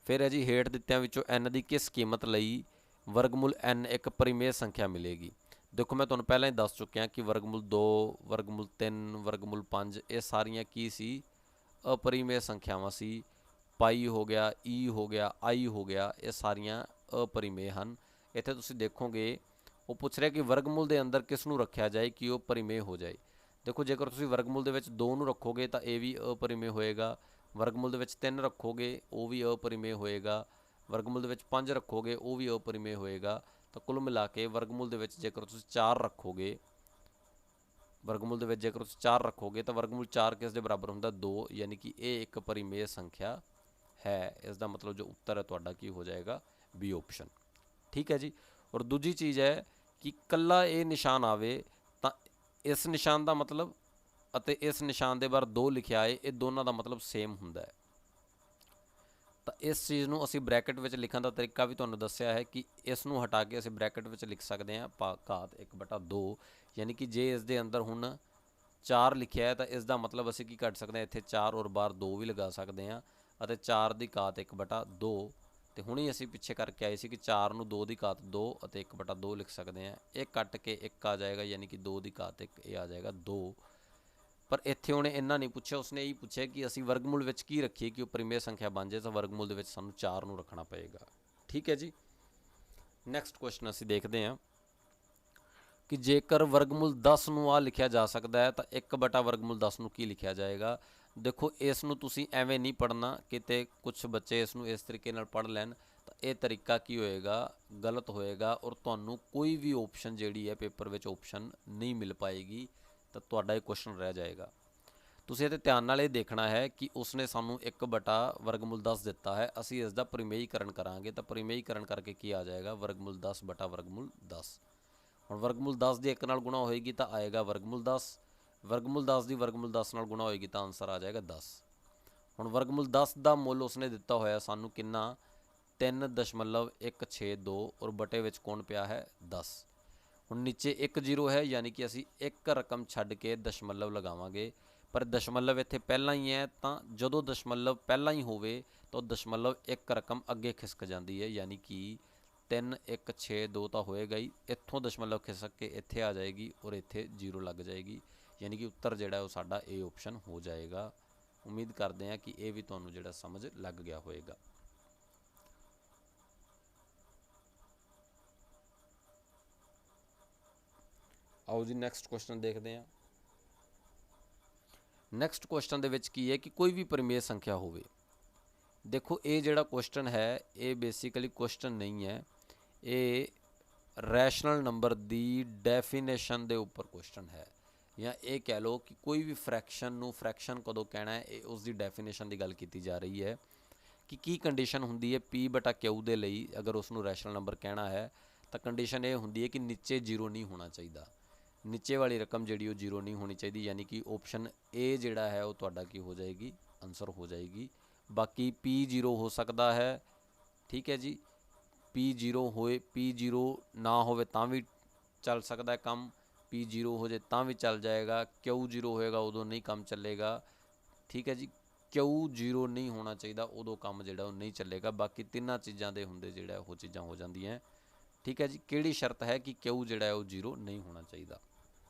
ਫਿਰ ਹੈ ਜੀ ਹੇਠ ਦਿੱਤਿਆਂ ਵਿੱਚੋਂ n ਦੀ ਕਿਸ ਕੀਮਤ ਲਈ ਵਰਗਮੂਲ n ਇੱਕ ਪਰਿਮੇਯ ਸੰਖਿਆ ਮਿਲੇਗੀ। ਦੇਖੋ ਮੈਂ ਤੁਹਾਨੂੰ ਪਹਿਲਾਂ ਹੀ ਦੱਸ ਚੁੱਕਿਆ ਕਿ ਵਰਗਮੂਲ 2, ਵਰਗਮੂਲ 3, ਵਰਗਮੂਲ 5 ਇਹ ਸਾਰੀਆਂ ਕੀ ਸੀ? ਅਪਰਿਮੇਯ ਸੰਖਿਆਵਾਂ ਸੀ। ਪਾਈ ਹੋ ਗਿਆ, ਈ ਹੋ ਗਿਆ, ਆਈ ਹੋ ਗਿਆ, ਇਹ ਸਾਰੀਆਂ ਅਪਰਿਮੇਯ ਹਨ। ਇੱਥੇ ਤੁਸੀਂ ਦੇਖੋਗੇ ਉਹ ਪੁੱਛ ਰਿਹਾ ਕਿ ਵਰਗਮੂਲ ਦੇ ਅੰਦਰ ਕਿਸ ਨੂੰ ਰੱਖਿਆ ਜਾਏ ਕਿ ਉਹ ਪਰਿਮੇਯ ਹੋ ਜਾਏ। ਦੇਖੋ ਜੇਕਰ ਤੁਸੀਂ ਵਰਗਮੂਲ ਦੇ ਵਿੱਚ 2 ਨੂੰ ਰੱਖੋਗੇ ਤਾਂ ਇਹ ਵੀ ਅਪਰਿਮੇਯ ਹੋਏਗਾ। ਵਰਗਮੂਲ ਦੇ ਵਿੱਚ 3 ਰੱਖੋਗੇ ਉਹ ਵੀ ਅਪਰਿਮੇਯ ਹੋਏਗਾ। ਵਰਗਮੂਲ ਦੇ ਵਿੱਚ 5 ਰੱਖੋਗੇ ਉਹ ਵੀ ਅਪਰਿਮੇਯ ਹੋਏਗਾ। ਤਾਂ ਕੁੱਲ ਮਿਲਾ ਕੇ ਵਰਗਮੂਲ ਦੇ ਵਿੱਚ ਜੇਕਰ ਤੁਸੀਂ 4 ਰੱਖੋਗੇ, ਵਰਗਮੂਲ ਦੇ ਵਿੱਚ ਜੇਕਰ ਤੁਸੀਂ 4 ਰੱਖੋਗੇ ਤਾਂ ਵਰਗਮੂਲ 4 ਕਿਸ ਦੇ ਬਰਾਬਰ ਹੁੰਦਾ? 2, ਯਾਨੀ ਕਿ ਇਹ ਇੱਕ ਪਰਿਮੇਯ ਸੰਖਿਆ ਹੈ। ਇਸ ਦਾ ਮਤਲਬ ਜੋ ਉੱਤਰ ਹੈ ਤੁਹਾਡਾ ਕੀ ਹੋ ਜਾਏਗਾ? B option. ਠੀਕ ਹੈ ਜੀ। ਔਰ ਦੂਜੀ ਚੀਜ਼ ਹੈ ਕਿ ਇਕੱਲਾ ਇਹ ਨਿਸ਼ਾਨ ਆਵੇ ਤਾਂ ਇਸ ਨਿਸ਼ਾਨ ਦਾ ਮਤਲਬ ਅਤੇ ਇਸ ਨਿਸ਼ਾਨ ਦੇ ਬਾਹਰ 2 ਲਿਖਿਆ ਹੈ, ਇਹ ਦੋਨਾਂ ਦਾ ਮਤਲਬ ਸੇਮ ਹੁੰਦਾ ਹੈ। ਤਾਂ ਇਸ ਚੀਜ਼ ਨੂੰ ਅਸੀਂ ਬ੍ਰੈਕਟ ਵਿੱਚ ਲਿਖਣ ਦਾ ਤਰੀਕਾ ਵੀ ਤੁਹਾਨੂੰ ਦੱਸਿਆ ਹੈ ਕਿ ਇਸ ਨੂੰ ਹਟਾ ਕੇ ਅਸੀਂ ਬ੍ਰੈਕਟ ਵਿੱਚ ਲਿਖ ਸਕਦੇ ਹਾਂ ਘਾਤ 1/2, ਯਾਨੀ ਕਿ ਜੇ ਇਸ ਦੇ ਅੰਦਰ ਹੁਣ 4 ਲਿਖਿਆ ਹੈ ਤਾਂ ਇਸ ਦਾ ਮਤਲਬ ਅਸੀਂ ਕੀ ਕੱਢ ਸਕਦੇ ਹਾਂ? ਇੱਥੇ 4 ਔਰ ਬਾਹਰ 2 ਵੀ ਲਗਾ ਸਕਦੇ ਹਾਂ ਅਤੇ 4 ਦੀ ਘਾਤ 1/2। ਤੇ ਹੁਣੇ ਅਸੀਂ ਪਿੱਛੇ ਕਰਕੇ ਆਏ ਸੀ ਕਿ 4 ਨੂੰ 2 ਦੀ ਘਾਤ 2 ਅਤੇ 1/2 ਲਿਖ ਸਕਦੇ ਹਾਂ। ਇਹ ਕੱਟ ਕੇ 1 ਆ ਜਾਏਗਾ, ਯਾਨੀ ਕਿ 2 ਦੀ ਘਾਤ 1, ਇਹ ਆ ਜਾਏਗਾ 2। ਪਰ ਇੱਥੇ ਉਹਨੇ ਇੰਨਾ ਨਹੀਂ ਪੁੱਛਿਆ, ਉਸਨੇ ਇਹੀ ਪੁੱਛਿਆ ਕਿ ਅਸੀਂ ਵਰਗਮੂਲ ਵਿੱਚ ਕੀ ਰੱਖੀਏ ਕਿ ਉਹ ਪਰਿਮੇਯ ਸੰਖਿਆ ਬਣ ਜਾਏ। ਤਾਂ ਵਰਗਮੂਲ ਦੇ ਵਿੱਚ ਸਾਨੂੰ 4 ਨੂੰ ਰੱਖਣਾ ਪਏਗਾ। ਠੀਕ ਹੈ ਜੀ। ਨੈਕਸਟ ਕੁਐਸਚਨ ਅਸੀਂ ਦੇਖਦੇ ਹਾਂ ਕਿ ਜੇਕਰ ਵਰਗਮੂਲ 10 ਨੂੰ ਆ ਲਿਖਿਆ ਜਾ ਸਕਦਾ ਹੈ ਤਾਂ 1/ਵਰਗਮੂਲ 10 ਨੂੰ ਕੀ ਲਿਖਿਆ ਜਾਏਗਾ। ਦੇਖੋ ਇਸ ਨੂੰ ਤੁਸੀਂ ਐਵੇਂ ਨਹੀਂ ਪੜ੍ਹਨਾ, ਕਿਤੇ ਕੁਝ ਬੱਚੇ ਇਸ ਨੂੰ ਇਸ ਤਰੀਕੇ ਨਾਲ ਪੜ੍ਹ ਲੈਣ ਤਾਂ ਇਹ ਤਰੀਕਾ ਕੀ ਹੋਏਗਾ? ਗਲਤ ਹੋਏਗਾ ਔਰ ਤੁਹਾਨੂੰ ਕੋਈ ਵੀ ਆਪਸ਼ਨ ਜਿਹੜੀ ਹੈ ਪੇਪਰ ਵਿੱਚ ਆਪਸ਼ਨ ਨਹੀਂ ਮਿਲ ਪਾਏਗੀ, ਤਾਂ ਤੁਹਾਡਾ ਇਹ ਕੁਐਸਚਨ ਰਹਿ ਜਾਏਗਾ। ਤੁਸੀਂ ਇਹਦੇ ਧਿਆਨ ਨਾਲ ਇਹ ਦੇਖਣਾ ਹੈ ਕਿ ਉਸਨੇ ਸਾਨੂੰ 1/ਵਰਗਮੂਲ 10 ਦਿੱਤਾ ਹੈ, ਅਸੀਂ ਇਸ ਦਾ ਪਰਿਮੇਯੀਕਰਨ ਕਰਾਂਗੇ ਤਾਂ ਪਰਿਮੇਯੀਕਰਨ ਕਰਕੇ ਕੀ ਆ ਜਾਏਗਾ? ਵਰਗਮੂਲ 10/ਵਰਗਮੂਲ 10। ਹੁਣ ਵਰਗਮੂਲ 10 ਦੀ 1 ਨਾਲ ਗੁਣਾ ਹੋਏਗੀ ਤਾਂ ਆਏਗਾ ਵਰਗਮੂਲ 10। ਵਰਗਮੂਲ 10 ਦੀ ਵਰਗਮੂਲ 10 ਨਾਲ ਗੁਣਾ ਹੋਏਗੀ ਤਾਂ ਆਨਸਰ ਆ ਜਾਏਗਾ 10। ਹੁਣ ਵਰਗਮੂਲ 10 ਦਾ ਮੁੱਲ ਉਸਨੇ ਦਿੱਤਾ ਹੋਇਆ ਸਾਨੂੰ ਕਿੰਨਾ? 3.162 ਔਰ ਬਟੇ ਵਿੱਚ ਕੌਣ ਪਿਆ ਹੈ? 10। ਹੁਣ ਨੀਚੇ 1 0 ਹੈ, ਯਾਨੀ ਕਿ ਅਸੀਂ ਇੱਕ ਰਕਮ ਛੱਡ ਕੇ ਦਸ਼ਮਲਵ ਲਗਾਵਾਂਗੇ, ਪਰ ਦਸ਼ਮਲਵ ਇੱਥੇ ਪਹਿਲਾਂ ਹੀ ਹੈ ਤਾਂ ਜਦੋਂ ਦਸ਼ਮਲਵ ਪਹਿਲਾਂ ਹੀ ਹੋਵੇ ਤਾਂ ਦਸ਼ਮਲਵ ਇੱਕ ਰਕਮ ਅੱਗੇ ਖਿਸਕ ਜਾਂਦੀ ਹੈ, ਯਾਨੀ ਕਿ 3162 ਤਾਂ ਹੋਏਗਾ ਹੀ, ਇੱਥੋਂ ਦਸ਼ਮਲਵ ਖਿਸਕ ਕੇ ਇੱਥੇ ਆ ਜਾਏਗੀ ਔਰ ਇੱਥੇ 0 ਲੱਗ ਜਾਏਗੀ, ਯਾਨੀ ਕਿ ਉੱਤਰ ਜਿਹੜਾ ਉਹ ਸਾਡਾ A ਆਪਸ਼ਨ ਹੋ ਜਾਏਗਾ। ਉਮੀਦ ਕਰਦੇ ਹਾਂ ਕਿ ਇਹ ਵੀ ਤੁਹਾਨੂੰ ਜਿਹੜਾ ਸਮਝ ਲੱਗ ਗਿਆ ਹੋਏਗਾ। ਆਓ ਜੀ ਨੈਕਸਟ ਕੁਐਸਚਨ ਦੇਖਦੇ ਹਾਂ। ਨੈਕਸਟ ਕੁਐਸਚਨ ਦੇ ਵਿੱਚ ਕੀ ਹੈ ਕਿ ਕੋਈ ਵੀ ਪਰਿਮੇਯ ਸੰਖਿਆ ਹੋਵੇ। ਦੇਖੋ ਇਹ ਜਿਹੜਾ ਕੁਐਸਚਨ ਹੈ ਇਹ ਬੇਸਿਕਲੀ ਕੁਐਸਚਨ ਨਹੀਂ ਹੈ, ਇਹ ਰੈਸ਼ਨਲ ਨੰਬਰ ਦੀ ਡੈਫੀਨੇਸ਼ਨ ਦੇ ਉੱਪਰ ਕੁਐਸਚਨ ਹੈ, ਜਾਂ ਇਹ ਕਹਿ ਲਓ ਕਿ ਕੋਈ ਵੀ ਫਰੈਕਸ਼ਨ ਨੂੰ ਫਰੈਕਸ਼ਨ ਕਦੋਂ ਕਹਿਣਾ ਹੈ, ਇਹ ਉਸ ਦੀ ਡੈਫੀਨੇਸ਼ਨ ਦੀ ਗੱਲ ਕੀਤੀ ਜਾ ਰਹੀ ਹੈ ਕਿ ਕੀ ਕੰਡੀਸ਼ਨ ਹੁੰਦੀ ਹੈ P/Q ਦੇ ਲਈ। ਅਗਰ ਉਸ ਨੂੰ ਰੈਸ਼ਨਲ ਨੰਬਰ ਕਹਿਣਾ ਹੈ ਤਾਂ ਕੰਡੀਸ਼ਨ ਇਹ ਹੁੰਦੀ ਹੈ ਕਿ ਨੀਚੇ 0 ਨਹੀਂ ਹੋਣਾ ਚਾਹੀਦਾ, ਨੀਚੇ ਵਾਲੀ ਰਕਮ ਜਿਹੜੀ ਉਹ 0 ਨਹੀਂ ਹੋਣੀ ਚਾਹੀਦੀ, ਯਾਨੀ ਕਿ ਆਪਸ਼ਨ A ਜਿਹੜਾ ਹੈ ਉਹ ਤੁਹਾਡਾ ਕੀ ਹੋ ਜਾਏਗੀ? ਆਨਸਰ ਹੋ ਜਾਏਗੀ। ਬਾਕੀ P0 ਹੋ ਸਕਦਾ ਹੈ, ਠੀਕ ਹੈ ਜੀ, P0 ਹੋਏ, P0 ਨਾ ਹੋਵੇ ਤਾਂ ਵੀ ਚੱਲ ਸਕਦਾ ਕੰਮ, P0 ਹੋ ਜਾਏ ਤਾਂ ਵੀ ਚੱਲ ਜਾਏਗਾ, Q0 ਹੋਏਗਾ ਉਦੋਂ ਨਹੀਂ ਕੰਮ ਚੱਲੇਗਾ। ਠੀਕ ਹੈ ਜੀ, Q0 ਨਹੀਂ ਹੋਣਾ ਚਾਹੀਦਾ, ਉਦੋਂ ਕੰਮ ਜਿਹੜਾ ਉਹ ਨਹੀਂ ਚੱਲੇਗਾ। ਬਾਕੀ ਤਿੰਨਾਂ ਚੀਜ਼ਾਂ ਦੇ ਹੁੰਦੇ ਜਿਹੜਾ ਉਹ ਚੀਜ਼ਾਂ ਹੋ ਜਾਂਦੀਆਂ। ਠੀਕ ਹੈ ਜੀ, ਕਿਹੜੀ ਸ਼ਰਤ ਹੈ ਕਿ Q ਜਿਹੜਾ ਹੈ ਉਹ 0 ਨਹੀਂ ਹੋਣਾ ਚਾਹੀਦਾ।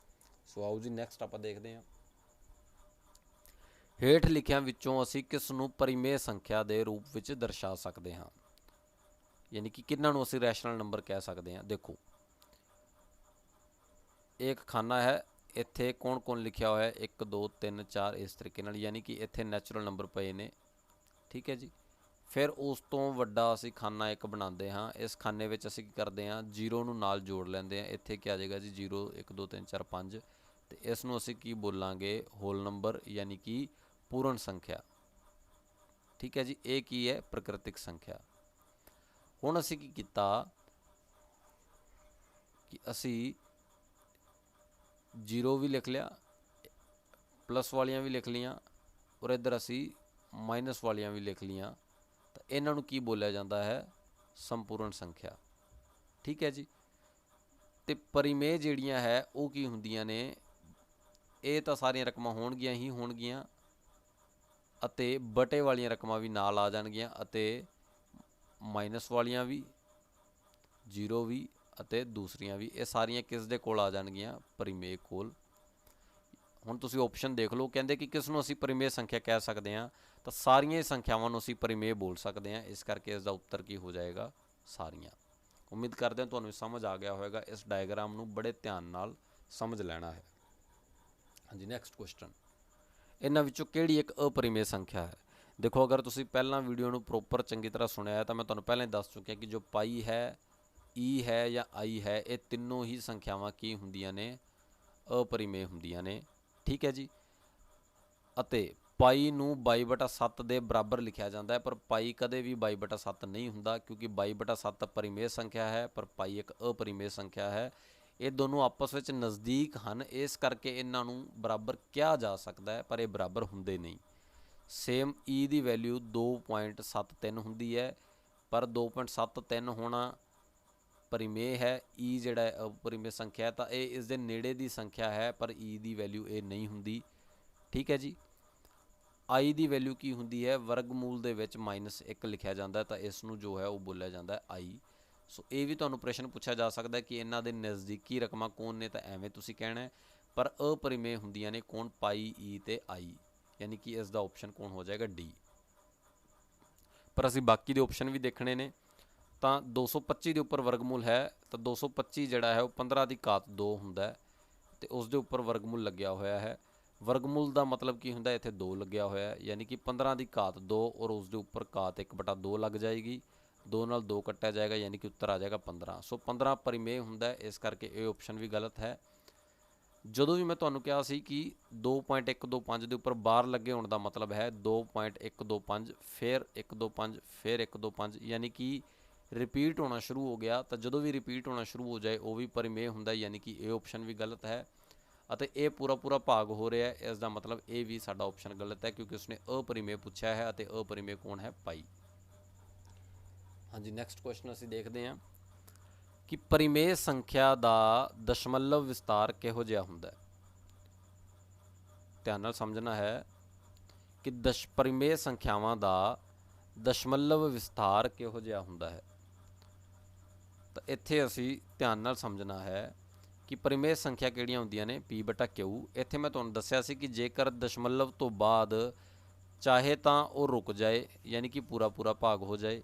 ਸੋ ਆਓ ਜੀ ਨੈਕਸਟ ਆਪਾਂ ਦੇਖਦੇ ਹਾਂ। ਹੇਠ ਲਿਖਿਆਂ ਵਿੱਚੋਂ ਅਸੀਂ ਕਿਸ ਨੂੰ ਪਰਿਮੇਯ ਸੰਖਿਆ ਦੇ ਰੂਪ ਵਿੱਚ ਦਰਸਾ ਸਕਦੇ ਹਾਂ, ਯਾਨੀ ਕਿ ਕਿਹਨਾਂ ਨੂੰ ਅਸੀਂ ਰੈਸ਼ਨਲ ਨੰਬਰ ਕਹਿ ਸਕਦੇ ਹਾਂ। ਦੇਖੋ ਇਹ ਇੱਕ ਖਾਨਾ ਹੈ, ਇੱਥੇ ਕੌਣ ਕੌਣ ਲਿਖਿਆ ਹੋਇਆ ਹੈ 1 2 3 4 ਇਸ ਤਰੀਕੇ ਨਾਲ, ਯਾਨੀ ਕਿ ਇੱਥੇ ਨੈਚੁਰਲ ਨੰਬਰ ਪਏ ਨੇ। ਠੀਕ ਹੈ ਜੀ। ਫਿਰ ਉਸ ਤੋਂ ਵੱਡਾ ਅਸੀਂ ਖਾਨਾ ਇੱਕ ਬਣਾਉਂਦੇ ਹਾਂ। ਇਸ ਖਾਨੇ ਵਿੱਚ ਅਸੀਂ ਕੀ ਕਰਦੇ ਹਾਂ, 0 ਨੂੰ ਨਾਲ ਜੋੜ ਲੈਂਦੇ ਹਾਂ। ਇੱਥੇ ਕੀ ਆ ਜਾਏਗਾ ਜੀ 0 1 2 3 4 5, ਅਤੇ ਇਸ ਨੂੰ ਅਸੀਂ ਕੀ ਬੋਲਾਂਗੇ, ਹੋਲ ਨੰਬਰ, ਯਾਨੀ ਕਿ ਪੂਰਨ ਸੰਖਿਆ। ਠੀਕ ਹੈ ਜੀ। ਇਹ ਕੀ ਹੈ, ਪ੍ਰਕਿਰਤਿਕ ਸੰਖਿਆ। ਹੁਣ ਅਸੀਂ ਕੀ ਕੀਤਾ ਕਿ ਅਸੀਂ 0 ਵੀ ਲਿਖ ਲਿਆ, ਪਲੱਸ ਵਾਲੀਆਂ ਵੀ ਲਿਖ ਲਈਆਂ, ਔਰ ਇੱਧਰ ਅਸੀਂ ਮਾਈਨਸ ਵਾਲੀਆਂ ਵੀ ਲਿਖ ਲਈਆਂ, ਤਾਂ ਇਹਨਾਂ ਨੂੰ ਕੀ ਬੋਲਿਆ ਜਾਂਦਾ ਹੈ, ਸੰਪੂਰਨ ਸੰਖਿਆ। ਠੀਕ ਹੈ ਜੀ। ਅਤੇ ਪਰਿਮੇਯ ਜਿਹੜੀਆਂ ਹੈ ਉਹ ਕੀ ਹੁੰਦੀਆਂ ਨੇ, ਇਹ ਤਾਂ ਸਾਰੀਆਂ ਰਕਮਾਂ ਹੋਣਗੀਆਂ ਹੀ ਹੋਣਗੀਆਂ, ਅਤੇ ਬਟੇ ਵਾਲੀਆਂ ਰਕਮਾਂ ਵੀ ਨਾਲ ਆ ਜਾਣਗੀਆਂ, ਅਤੇ ਮਾਈਨਸ ਵਾਲੀਆਂ ਵੀ, 0 ਵੀ, ਅਤੇ ਦੂਸਰੀਆਂ ਵੀ। ਇਹ ਸਾਰੀਆਂ ਕਿਸ ਦੇ ਕੋਲ ਆ ਜਾਣਗੀਆਂ, ਪਰਿਮੇਯ ਕੋਲ। ਹੁਣ ਤੁਸੀਂ ਆਪਸ਼ਨ ਦੇਖ ਲਓ, ਕਹਿੰਦੇ ਕਿ ਕਿਸ ਨੂੰ ਅਸੀਂ ਪਰਿਮੇਯ ਸੰਖਿਆ ਕਹਿ ਸਕਦੇ ਹਾਂ, ਤਾਂ ਸਾਰੀਆਂ ਹੀ ਸੰਖਿਆਵਾਂ ਨੂੰ ਅਸੀਂ ਪਰਿਮੇਯ ਬੋਲ ਸਕਦੇ ਹਾਂ। ਇਸ ਕਰਕੇ ਇਸ ਦਾ ਉੱਤਰ ਕੀ ਹੋ ਜਾਏਗਾ, ਸਾਰੀਆਂ। ਉਮੀਦ ਕਰਦੇ ਹਾਂ ਤੁਹਾਨੂੰ ਸਮਝ ਆ ਗਿਆ ਹੋਵੇਗਾ। ਇਸ ਡਾਇਗਰਾਮ ਨੂੰ ਬੜੇ ਧਿਆਨ ਨਾਲ ਸਮਝ ਲੈਣਾ ਹੈ। ਹਾਂਜੀ ਨੈਕਸਟ ਕੁਐਸਚਨ, ਇਹਨਾਂ ਵਿੱਚੋਂ ਕਿਹੜੀ ਇੱਕ ਅਪਰਿਮੇਯ ਸੰਖਿਆ ਹੈ। ਦੇਖੋ ਅਗਰ ਤੁਸੀਂ ਪਹਿਲਾਂ ਵੀਡੀਓ ਨੂੰ ਪ੍ਰੋਪਰ ਚੰਗੀ ਤਰ੍ਹਾਂ ਸੁਣਿਆ ਹੈ ਤਾਂ ਮੈਂ ਤੁਹਾਨੂੰ ਪਹਿਲਾਂ ਹੀ ਦੱਸ ਚੁੱਕਿਆ ਕਿ ਜੋ ਪਾਈ ਹੈ, ਈ ਹੈ ਜਾਂ ਆਈ ਹੈ, ਇਹ ਤਿੰਨੋਂ ਹੀ ਸੰਖਿਆਵਾਂ ਕੀ ਹੁੰਦੀਆਂ ਨੇ, ਅਪਰਿਮੇਯ ਹੁੰਦੀਆਂ ਨੇ। ਠੀਕ ਹੈ ਜੀ। ਅਤੇ ਪਾਈ ਨੂੰ 22/7 ਦੇ ਬਰਾਬਰ ਲਿਖਿਆ ਜਾਂਦਾ ਹੈ, ਪਰ ਪਾਈ ਕਦੇ ਵੀ 22/7 ਨਹੀਂ ਹੁੰਦਾ, ਕਿਉਂਕਿ 22/7 ਪਰਿਮੇਯ ਸੰਖਿਆ ਹੈ, ਪਰ ਪਾਈ ਇੱਕ ਅਪਰਿਮੇਯ ਸੰਖਿਆ ਹੈ। ਇਹ ਦੋਨੋਂ ਆਪਸ ਵਿੱਚ ਨਜ਼ਦੀਕ ਹਨ, ਇਸ ਕਰਕੇ ਇਹਨਾਂ ਨੂੰ ਬਰਾਬਰ ਕਿਹਾ ਜਾ ਸਕਦਾ ਹੈ, ਪਰ ਇਹ ਬਰਾਬਰ ਹੁੰਦੇ ਨਹੀਂ। ਸੇਮ ਈ ਦੀ ਵੈਲਿਊ 2.73 ਹੁੰਦੀ ਹੈ, ਪਰ 2.73 ਹੋਣਾ ਪਰਿਮੇਯ ਹੈ, ਈ ਜਿਹੜਾ ਹੈ ਅਪਰਿਮੇਯ ਸੰਖਿਆ ਹੈ, ਤਾਂ ਇਹ ਇਸ ਦੇ ਨੇੜੇ ਦੀ ਸੰਖਿਆ ਹੈ, ਪਰ ਈ ਦੀ ਵੈਲਿਊ ਇਹ ਨਹੀਂ ਹੁੰਦੀ। ਠੀਕ ਹੈ ਜੀ। ਆਈ ਦੀ ਵੈਲਿਊ ਕੀ ਹੁੰਦੀ ਹੈ, ਵਰਗਮੂਲ ਦੇ ਵਿੱਚ -1 ਲਿਖਿਆ ਜਾਂਦਾ, ਤਾਂ ਇਸ ਨੂੰ ਜੋ ਹੈ ਉਹ ਬੋਲਿਆ ਜਾਂਦਾ ਆਈ। ਸੋ ਇਹ ਵੀ ਤੁਹਾਨੂੰ ਪ੍ਰਸ਼ਨ ਪੁੱਛਿਆ ਜਾ ਸਕਦਾ ਕਿ ਇਹਨਾਂ ਦੇ ਨਜ਼ਦੀਕੀ ਰਕਮਾਂ ਕੌਣ ਨੇ, ਤਾਂ ਐਵੇਂ ਤੁਸੀਂ ਕਹਿਣਾ ਹੈ। ਪਰ ਅਪਰਿਮੇਯ ਹੁੰਦੀਆਂ ਨੇ ਕੌਣ, ਪਾਈ, ਈ ਅਤੇ ਆਈ, ਯਾਨੀ ਕਿ ਇਸ ਦਾ ਆਪਸ਼ਨ ਕੌਣ ਹੋ ਜਾਏਗਾ, ਡੀ। ਪਰ ਅਸੀਂ ਬਾਕੀ ਦੇ ਆਪਸ਼ਨ ਵੀ ਦੇਖਣੇ ਨੇ। ਤਾਂ 225 ਦੇ ਉੱਪਰ ਵਰਗਮੂਲ ਹੈ, ਤਾਂ 225 ਜਿਹੜਾ ਹੈ ਉਹ 15 ਦੀ ਘਾਤ 2 ਹੁੰਦਾ ਹੈ, ਅਤੇ ਉਸ ਦੇ ਉੱਪਰ ਵਰਗਮੂਲ ਲੱਗਿਆ ਹੋਇਆ ਹੈ। ਵਰਗਮੂਲ ਦਾ ਮਤਲਬ ਕੀ ਹੁੰਦਾ, ਇੱਥੇ 2 ਲੱਗਿਆ ਹੋਇਆ ਹੈ, ਯਾਨੀ ਕਿ 15 ਦੀ ਘਾਤ 2 ਔਰ ਉਸ ਦੇ ਉੱਪਰ ਘਾਤ 1/2 ਲੱਗ ਜਾਏਗੀ। 2 ਨਾਲ 2 ਕੱਟਿਆ ਜਾਏਗਾ, ਯਾਨੀ ਕਿ ਉੱਤਰ ਆ ਜਾਏਗਾ 15। ਸੋ 15 ਪਰਿਮੇਯ ਹੁੰਦਾ ਹੈ, ਇਸ ਕਰਕੇ ਇਹ ਆਪਸ਼ਨ ਵੀ ਗਲਤ ਹੈ। ਜਦੋਂ ਵੀ ਮੈਂ ਤੁਹਾਨੂੰ ਕਿਹਾ ਸੀ ਕਿ 2.125 ਦੇ ਉੱਪਰ ਬਾਰ ਲੱਗੇ ਹੋਣ ਦਾ ਮਤਲਬ ਹੈ 2.125 ਫਿਰ 125 ਫਿਰ 125, ਯਾਨੀ ਕਿ ਰਿਪੀਟ ਹੋਣਾ ਸ਼ੁਰੂ ਹੋ ਗਿਆ। ਤਾਂ ਜਦੋਂ ਵੀ ਰਿਪੀਟ ਹੋਣਾ ਸ਼ੁਰੂ ਹੋ ਜਾਏ ਉਹ ਵੀ ਪਰਿਮੇਯ ਹੁੰਦਾ, ਯਾਨੀ ਕਿ ਇਹ ਆਪਸ਼ਨ ਵੀ ਗਲਤ ਹੈ। ਅਤੇ ਇਹ ਪੂਰਾ ਭਾਗ ਹੋ ਰਿਹਾ ਹੈ, ਇਸ ਦਾ ਮਤਲਬ ਇਹ ਵੀ ਸਾਡਾ ਆਪਸ਼ਨ ਗਲਤ ਹੈ, ਕਿਉਂਕਿ ਉਸਨੇ ਅਪਰਿਮੇਯ ਪੁੱਛਿਆ ਹੈ, ਅਤੇ ਅਪਰਿਮੇਯ ਕੌਣ ਹੈ, ਪਾਈ। ਹਾਂਜੀ ਨੈਕਸਟ ਕੁਐਸਚਨ ਅਸੀਂ ਦੇਖਦੇ ਹਾਂ ਕਿ ਪਰਿਮੇਯ ਸੰਖਿਆ ਦਾ ਦਸ਼ਮਲਵ ਵਿਸਤਾਰ ਕਿਹੋ ਜਿਹਾ ਹੁੰਦਾ ਹੈ। ਧਿਆਨ ਨਾਲ ਸਮਝਣਾ ਹੈ ਕਿ ਪਰਿਮੇਯ ਸੰਖਿਆਵਾਂ ਦਾ ਦਸ਼ਮਲਵ ਵਿਸਤਾਰ ਕਿਹੋ ਜਿਹਾ ਹੁੰਦਾ ਹੈ। ਤਾਂ ਇੱਥੇ ਅਸੀਂ ਧਿਆਨ ਨਾਲ ਸਮਝਣਾ ਹੈ ਕਿ ਪਰਿਮੇਯ ਸੰਖਿਆ ਕਿਹੜੀਆਂ ਹੁੰਦੀਆਂ ਨੇ, P/Q। ਇੱਥੇ ਮੈਂ ਤੁਹਾਨੂੰ ਦੱਸਿਆ ਸੀ ਕਿ ਜੇਕਰ ਦਸ਼ਮਲਵ ਤੋਂ ਬਾਅਦ ਚਾਹੇ ਤਾਂ ਉਹ ਰੁਕ ਜਾਏ, ਯਾਨੀ ਕਿ ਪੂਰਾ ਭਾਗ ਹੋ ਜਾਏ,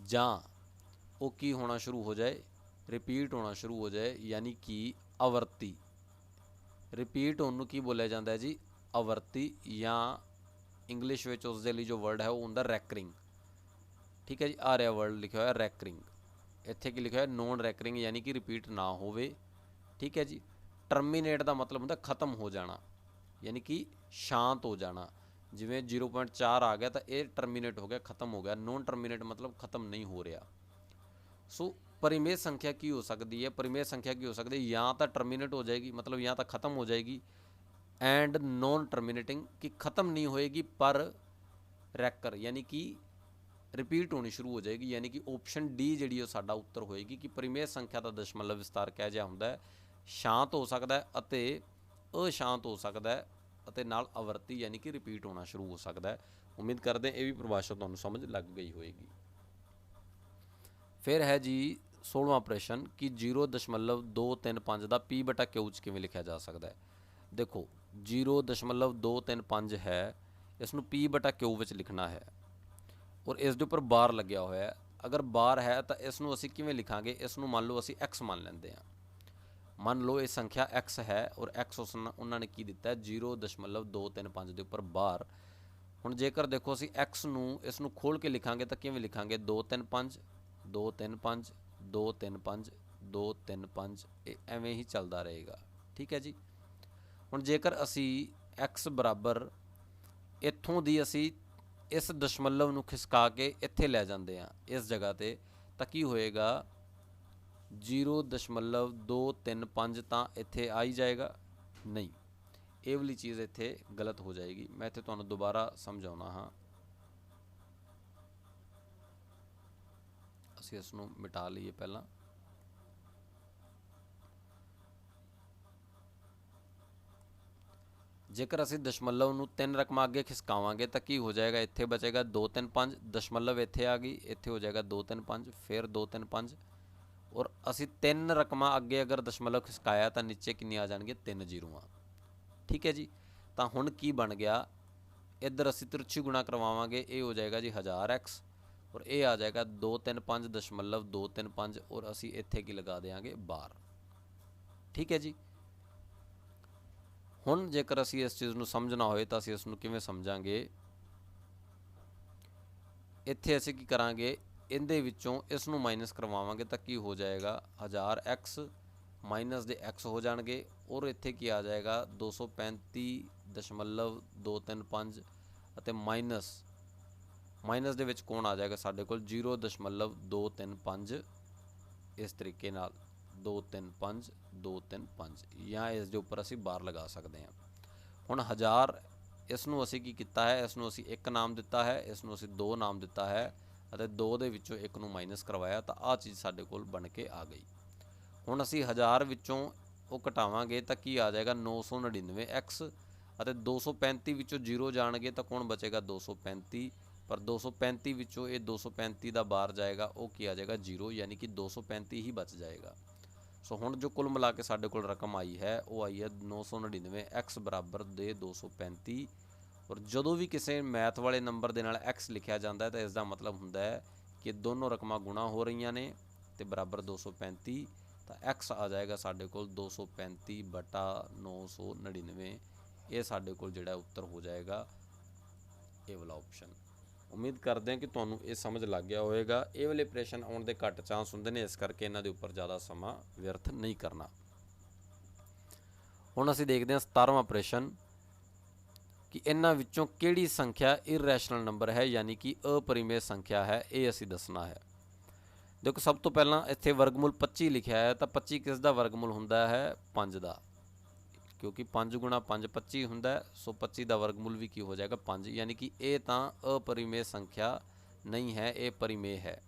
ਜਾਂ ਉਹ ਕੀ ਹੋਣਾ ਸ਼ੁਰੂ ਹੋ ਜਾਏ, ਰਿਪੀਟ ਹੋਣਾ ਸ਼ੁਰੂ ਹੋ ਜਾਏ, ਯਾਨੀ ਕਿ ਆਵਰਤੀ। ਰਿਪੀਟ ਹੋਣ ਨੂੰ ਕੀ ਬੋਲਿਆ ਜਾਂਦਾ ਹੈ ਜੀ, ਆਵਰਤੀ, ਜਾਂ ਇੰਗਲਿਸ਼ ਵਿੱਚ ਉਸ ਦੇ ਲਈ ਜੋ ਵਰਡ ਹੈ ਉਹ ਹੁੰਦਾ ਰੈਕਰਿੰਗ। ਠੀਕ ਹੈ ਜੀ। ਆ ਰਿਹਾ ਵਰਡ ਲਿਖਿਆ ਹੋਇਆ ਰੈਕਰਿੰਗ, ਇੱਥੇ ਕੀ ਲਿਖਿਆ ਹੋਇਆ, ਨੋਨ ਰੈਕਰਿੰਗ, ਯਾਨੀ ਕਿ ਰਿਪੀਟ ਨਾ ਹੋਵੇ। ਠੀਕ ਹੈ ਜੀ। ਟਰਮੀਨੇਟ ਦਾ ਮਤਲਬ ਹੁੰਦਾ ਖਤਮ ਹੋ ਜਾਣਾ, ਯਾਨੀ ਕਿ ਸ਼ਾਂਤ ਹੋ ਜਾਣਾ। ਜਿਵੇਂ 0.4 ਆ ਗਿਆ ਤਾਂ ਇਹ ਟਰਮੀਨੇਟ ਹੋ ਗਿਆ, ਖਤਮ ਹੋ ਗਿਆ। ਨੋਨ ਟਰਮੀਨੇਟ ਮਤਲਬ ਖਤਮ ਨਹੀਂ ਹੋ ਰਿਹਾ। ਸੋ ਪਰਿਮੇਯ ਸੰਖਿਆ ਕੀ ਹੋ ਸਕਦੀ ਹੈ, ਪਰਿਮੇਯ ਸੰਖਿਆ ਕੀ ਹੋ ਸਕਦੀ ਹੈ, ਜਾਂ ਤਾਂ ਟਰਮੀਨੇਟ ਹੋ ਜਾਏਗੀ, ਮਤਲਬ ਜਾਂ ਤਾਂ ਖਤਮ ਹੋ ਜਾਏਗੀ, ਐਂਡ ਨੋਨ ਟਰਮੀਨੇਟਿੰਗ, ਕਿ ਖਤਮ ਨਹੀਂ ਹੋਏਗੀ ਪਰ ਰੈਕਰ, ਯਾਨੀ ਕਿ ਰਿਪੀਟ ਹੋਣੀ ਸ਼ੁਰੂ ਹੋ ਜਾਏਗੀ। ਯਾਨੀ ਕਿ ਆਪਸ਼ਨ ਡੀ ਜਿਹੜੀ ਉਹ ਸਾਡਾ ਉੱਤਰ ਹੋਏਗੀ ਕਿ ਪਰਿਮੇਯ ਸੰਖਿਆ ਦਾ ਦਸ਼ਮਲਵ ਵਿਸਤਾਰ ਕਿਹੋ ਜਿਹਾ ਹੁੰਦਾ ਹੈ, ਸ਼ਾਂਤ ਹੋ ਸਕਦਾ ਹੈ ਅਤੇ ਅਸ਼ਾਂਤ ਹੋ ਸਕਦਾ ਹੈ, ਅਤੇ ਨਾਲ ਆਵਰਤੀ, ਯਾਨੀ ਕਿ ਰਿਪੀਟ ਹੋਣਾ ਸ਼ੁਰੂ ਹੋ ਸਕਦਾ ਹੈ। ਉਮੀਦ ਕਰਦੇ ਇਹ ਵੀ ਪਰਿਭਾਸ਼ਾ ਤੁਹਾਨੂੰ ਸਮਝ ਲੱਗ ਗਈ ਹੋਏਗੀ। ਫਿਰ ਹੈ ਜੀ 16ਵਾਂ ਪ੍ਰਸ਼ਨ ਕਿ 0.235 ਦਾ P ਬਟਾ Q 'ਚ ਕਿਵੇਂ ਲਿਖਿਆ ਜਾ ਸਕਦਾ ਹੈ। ਦੇਖੋ 0.235 ਹੈ, ਇਸ ਨੂੰ P ਬਟਾ Q ਵਿੱਚ ਲਿਖਣਾ ਹੈ ਔਰ ਇਸ ਦੇ ਉੱਪਰ ਬਾਰ ਲੱਗਿਆ ਹੋਇਆ ਹੈ। ਅਗਰ ਬਾਰ ਹੈ ਤਾਂ ਇਸ ਨੂੰ ਅਸੀਂ ਕਿਵੇਂ ਲਿਖਾਂਗੇ, ਇਸ ਨੂੰ ਮੰਨ ਲਓ ਅਸੀਂ x ਮੰਨ ਲੈਂਦੇ ਹਾਂ। ਮੰਨ ਲਓ ਇਹ ਸੰਖਿਆ x ਹੈ ਔਰ x ਉਹਨਾਂ ਨੇ ਕੀ ਦਿੱਤਾ 0.235 ਦੇ ਉੱਪਰ ਬਾਰ। ਹੁਣ ਜੇਕਰ ਦੇਖੋ ਅਸੀਂ x ਨੂੰ ਇਸ ਨੂੰ ਖੋਲ੍ਹ ਕੇ ਲਿਖਾਂਗੇ ਤਾਂ ਕਿਵੇਂ ਲਿਖਾਂਗੇ 235 235 235 235, ਇਹ ਐਵੇਂ ਹੀ ਚੱਲਦਾ ਰਹੇਗਾ। ਠੀਕ ਹੈ ਜੀ। ਹੁਣ ਜੇਕਰ ਅਸੀਂ x ਬਰਾਬਰ ਇੱਥੋਂ ਦੀ ਅਸੀਂ ਇਸ ਦਸ਼ਮਲਵ ਨੂੰ ਖਿਸਕਾ ਕੇ ਇੱਥੇ ਲੈ ਜਾਂਦੇ ਹਾਂ ਇਸ ਜਗ੍ਹਾ 'ਤੇ, ਤਾਂ ਕੀ ਹੋਏਗਾ 0.235 ਤਾਂ ਇੱਥੇ ਆ ਹੀ ਜਾਏਗਾ। ਨਹੀਂ, ਇਹ ਵਾਲੀ ਚੀਜ਼ ਇੱਥੇ ਗਲਤ ਹੋ ਜਾਏਗੀ। ਮੈਂ ਇੱਥੇ ਤੁਹਾਨੂੰ ਦੁਬਾਰਾ ਸਮਝਾਉਣਾ ਹਾਂ। ਅਸੀਂ ਇਸ ਨੂੰ ਮਿਟਾ ਲਈਏ ਪਹਿਲਾਂ। ਜੇਕਰ ਅਸੀਂ ਦਸ਼ਮਲਵ ਨੂੰ 3 ਰਕਮਾਂ ਅੱਗੇ ਖਿਸਕਾਵਾਂਗੇ ਤਾਂ ਕੀ ਹੋ ਜਾਏਗਾ, ਇੱਥੇ ਬਚੇਗਾ 235, ਦਸ਼ਮਲਵ ਇੱਥੇ ਆ ਗਈ, ਇੱਥੇ ਹੋ ਜਾਏਗਾ 235, ਫਿਰ 235 ਔਰ ਅਸੀਂ 3 ਰਕਮਾਂ ਅੱਗੇ ਅਗਰ ਦਸ਼ਮਲਵ ਖਿਸਕਾਇਆ ਤਾਂ ਨੀਚੇ ਕਿੰਨੀਆਂ ਆ ਜਾਣਗੀਆਂ 3 ਜ਼ੀਰੋਆਂ। ਠੀਕ ਹੈ ਜੀ। ਤਾਂ ਹੁਣ ਕੀ ਬਣ ਗਿਆ, ਇੱਧਰ ਅਸੀਂ ਤਿਰਛੀ ਗੁਣਾ ਕਰਵਾਵਾਂਗੇ, ਇਹ ਹੋ ਜਾਏਗਾ ਜੀ 1000x ਔਰ ਇਹ ਆ ਜਾਏਗਾ 235.235 ਔਰ ਅਸੀਂ ਇੱਥੇ ਕੀ ਲਗਾ ਦੇਵਾਂਗੇ 12। ਠੀਕ ਹੈ ਜੀ। ਹੁਣ ਜੇਕਰ ਅਸੀਂ ਇਸ ਚੀਜ਼ ਨੂੰ ਸਮਝਣਾ ਹੋਏ ਤਾਂ ਅਸੀਂ ਇਸ ਨੂੰ ਕਿਵੇਂ ਸਮਝਾਂਗੇ, ਇੱਥੇ ਅਸੀਂ ਕੀ ਕਰਾਂਗੇ, ਇਹਦੇ ਵਿੱਚੋਂ ਇਸ ਨੂੰ ਮਾਈਨਸ ਕਰਵਾਵਾਂਗੇ ਤਾਂ ਕੀ ਹੋ ਜਾਏਗਾ 1000x ਮਾਈਨਸ ਦੇ x ਹੋ ਜਾਣਗੇ ਔਰ ਇੱਥੇ ਕੀ ਆ ਜਾਏਗਾ 235.235 ਅਤੇ ਮਾਈਨਸ ਦੇ ਵਿੱਚ ਕੌਣ ਆ ਜਾਏਗਾ ਸਾਡੇ ਕੋਲ 0.235, ਇਸ ਤਰੀਕੇ ਨਾਲ 235 235 ਜਾਂ ਇਸ ਦੇ ਉੱਪਰ ਅਸੀਂ ਬਾਰ ਲਗਾ ਸਕਦੇ ਹਾਂ। ਹੁਣ 1000 ਇਸ ਨੂੰ ਅਸੀਂ ਕੀ ਕੀਤਾ ਹੈ, ਇਸ ਨੂੰ ਅਸੀਂ 1 ਨਾਮ ਦਿੱਤਾ ਹੈ, ਇਸ ਨੂੰ ਅਸੀਂ 2 ਨਾਮ ਦਿੱਤਾ ਹੈ ਅਤੇ 2 ਦੇ ਵਿੱਚੋਂ 1 ਨੂੰ ਮਾਈਨਸ ਕਰਵਾਇਆ ਤਾਂ ਆਹ ਚੀਜ਼ ਸਾਡੇ ਕੋਲ ਬਣ ਕੇ ਆ ਗਈ। ਹੁਣ ਅਸੀਂ 1000 ਵਿੱਚੋਂ ਉਹ ਘਟਾਵਾਂਗੇ ਤਾਂ ਕੀ ਆ ਜਾਏਗਾ 999x ਅਤੇ 235 ਵਿੱਚੋਂ 0 ਜਾਣਗੇ ਤਾਂ ਕੌਣ ਬਚੇਗਾ 235, ਪਰ 235 ਵਿੱਚੋਂ ਇਹ 235 ਦਾ ਬਾਰ ਜਾਏਗਾ, ਉਹ ਕੀ ਆ ਜਾਏਗਾ 0, ਯਾਨੀ ਕਿ 235 ਹੀ ਬਚ ਜਾਏਗਾ। ਸੋ ਹੁਣ ਜੋ ਕੁੱਲ ਮਿਲਾ ਕੇ ਸਾਡੇ ਕੋਲ ਰਕਮ ਆਈ ਹੈ ਉਹ ਆਈ ਹੈ 999x ਬਰਾਬਰ ਦੇ 235 ਔਰ ਜਦੋਂ ਵੀ ਕਿਸੇ ਮੈਥ ਵਾਲੇ ਨੰਬਰ ਦੇ ਨਾਲ x ਲਿਖਿਆ ਜਾਂਦਾ ਹੈ ਤਾਂ ਇਸ ਦਾ ਮਤਲਬ ਹੁੰਦਾ ਹੈ ਕਿ ਦੋਨੋਂ ਰਕਮਾਂ ਗੁਣਾ ਹੋ ਰਹੀਆਂ ਨੇ ਤੇ ਬਰਾਬਰ 235, ਤਾਂ x ਆ ਜਾਏਗਾ ਸਾਡੇ ਕੋਲ 235/999। ਇਹ ਸਾਡੇ ਕੋਲ ਜਿਹੜਾ ਉੱਤਰ ਹੋ ਜਾਏਗਾ ਇਹ ਵਾਲਾ ਆਪਸ਼ਨ। ਉਮੀਦ ਕਰਦੇ ਹਾਂ ਕਿ ਤੁਹਾਨੂੰ ਇਹ ਸਮਝ ਲੱਗ ਗਿਆ ਹੋਵੇਗਾ। ਇਹ ਵਾਲੇ ਪ੍ਰਸ਼ਨ ਆਉਣ ਦੇ ਘੱਟ ਚਾਂਸ ਹੁੰਦੇ ਨੇ, ਇਸ ਕਰਕੇ ਇਹਨਾਂ ਦੇ ਉੱਪਰ ਜ਼ਿਆਦਾ ਸਮਾਂ ਵਿਅਰਥ ਨਹੀਂ ਕਰਨਾ। ਹੁਣ ਅਸੀਂ ਦੇਖਦੇ ਹਾਂ 17ਵਾਂ ਪ੍ਰਸ਼ਨ ਕਿ ਇਹਨਾਂ ਵਿੱਚੋਂ ਕਿਹੜੀ ਸੰਖਿਆ ਇਰਰੈਸ਼ਨਲ ਨੰਬਰ ਹੈ, ਯਾਨੀ ਕਿ ਅਪਰਿਮੇਯ ਸੰਖਿਆ ਹੈ, ਇਹ ਅਸੀਂ ਦੱਸਣਾ ਹੈ। ਦੇਖੋ ਸਭ ਤੋਂ ਪਹਿਲਾਂ ਇੱਥੇ ਵਰਗਮੂਲ 25 ਲਿਖਿਆ ਹੈ ਤਾਂ 25 ਕਿਸ ਦਾ ਵਰਗਮੂਲ ਹੁੰਦਾ ਹੈ 5 ਦਾ, ਕਿਉਂਕਿ 5 ਗੁਣਾ 5 25 ਹੁੰਦਾ ਹੈ। ਸੋ 25 ਦਾ ਵਰਗਮੂਲ ਵੀ ਕੀ ਹੋ ਜਾਏਗਾ 5, ਯਾਨੀ ਕਿ ਇਹ ਤਾਂ ਅਪਰਿਮੇਯ ਸੰਖਿਆ ਨਹੀਂ ਹੈ, ਇਹ ਪਰਿਮੇਯ ਹੈ।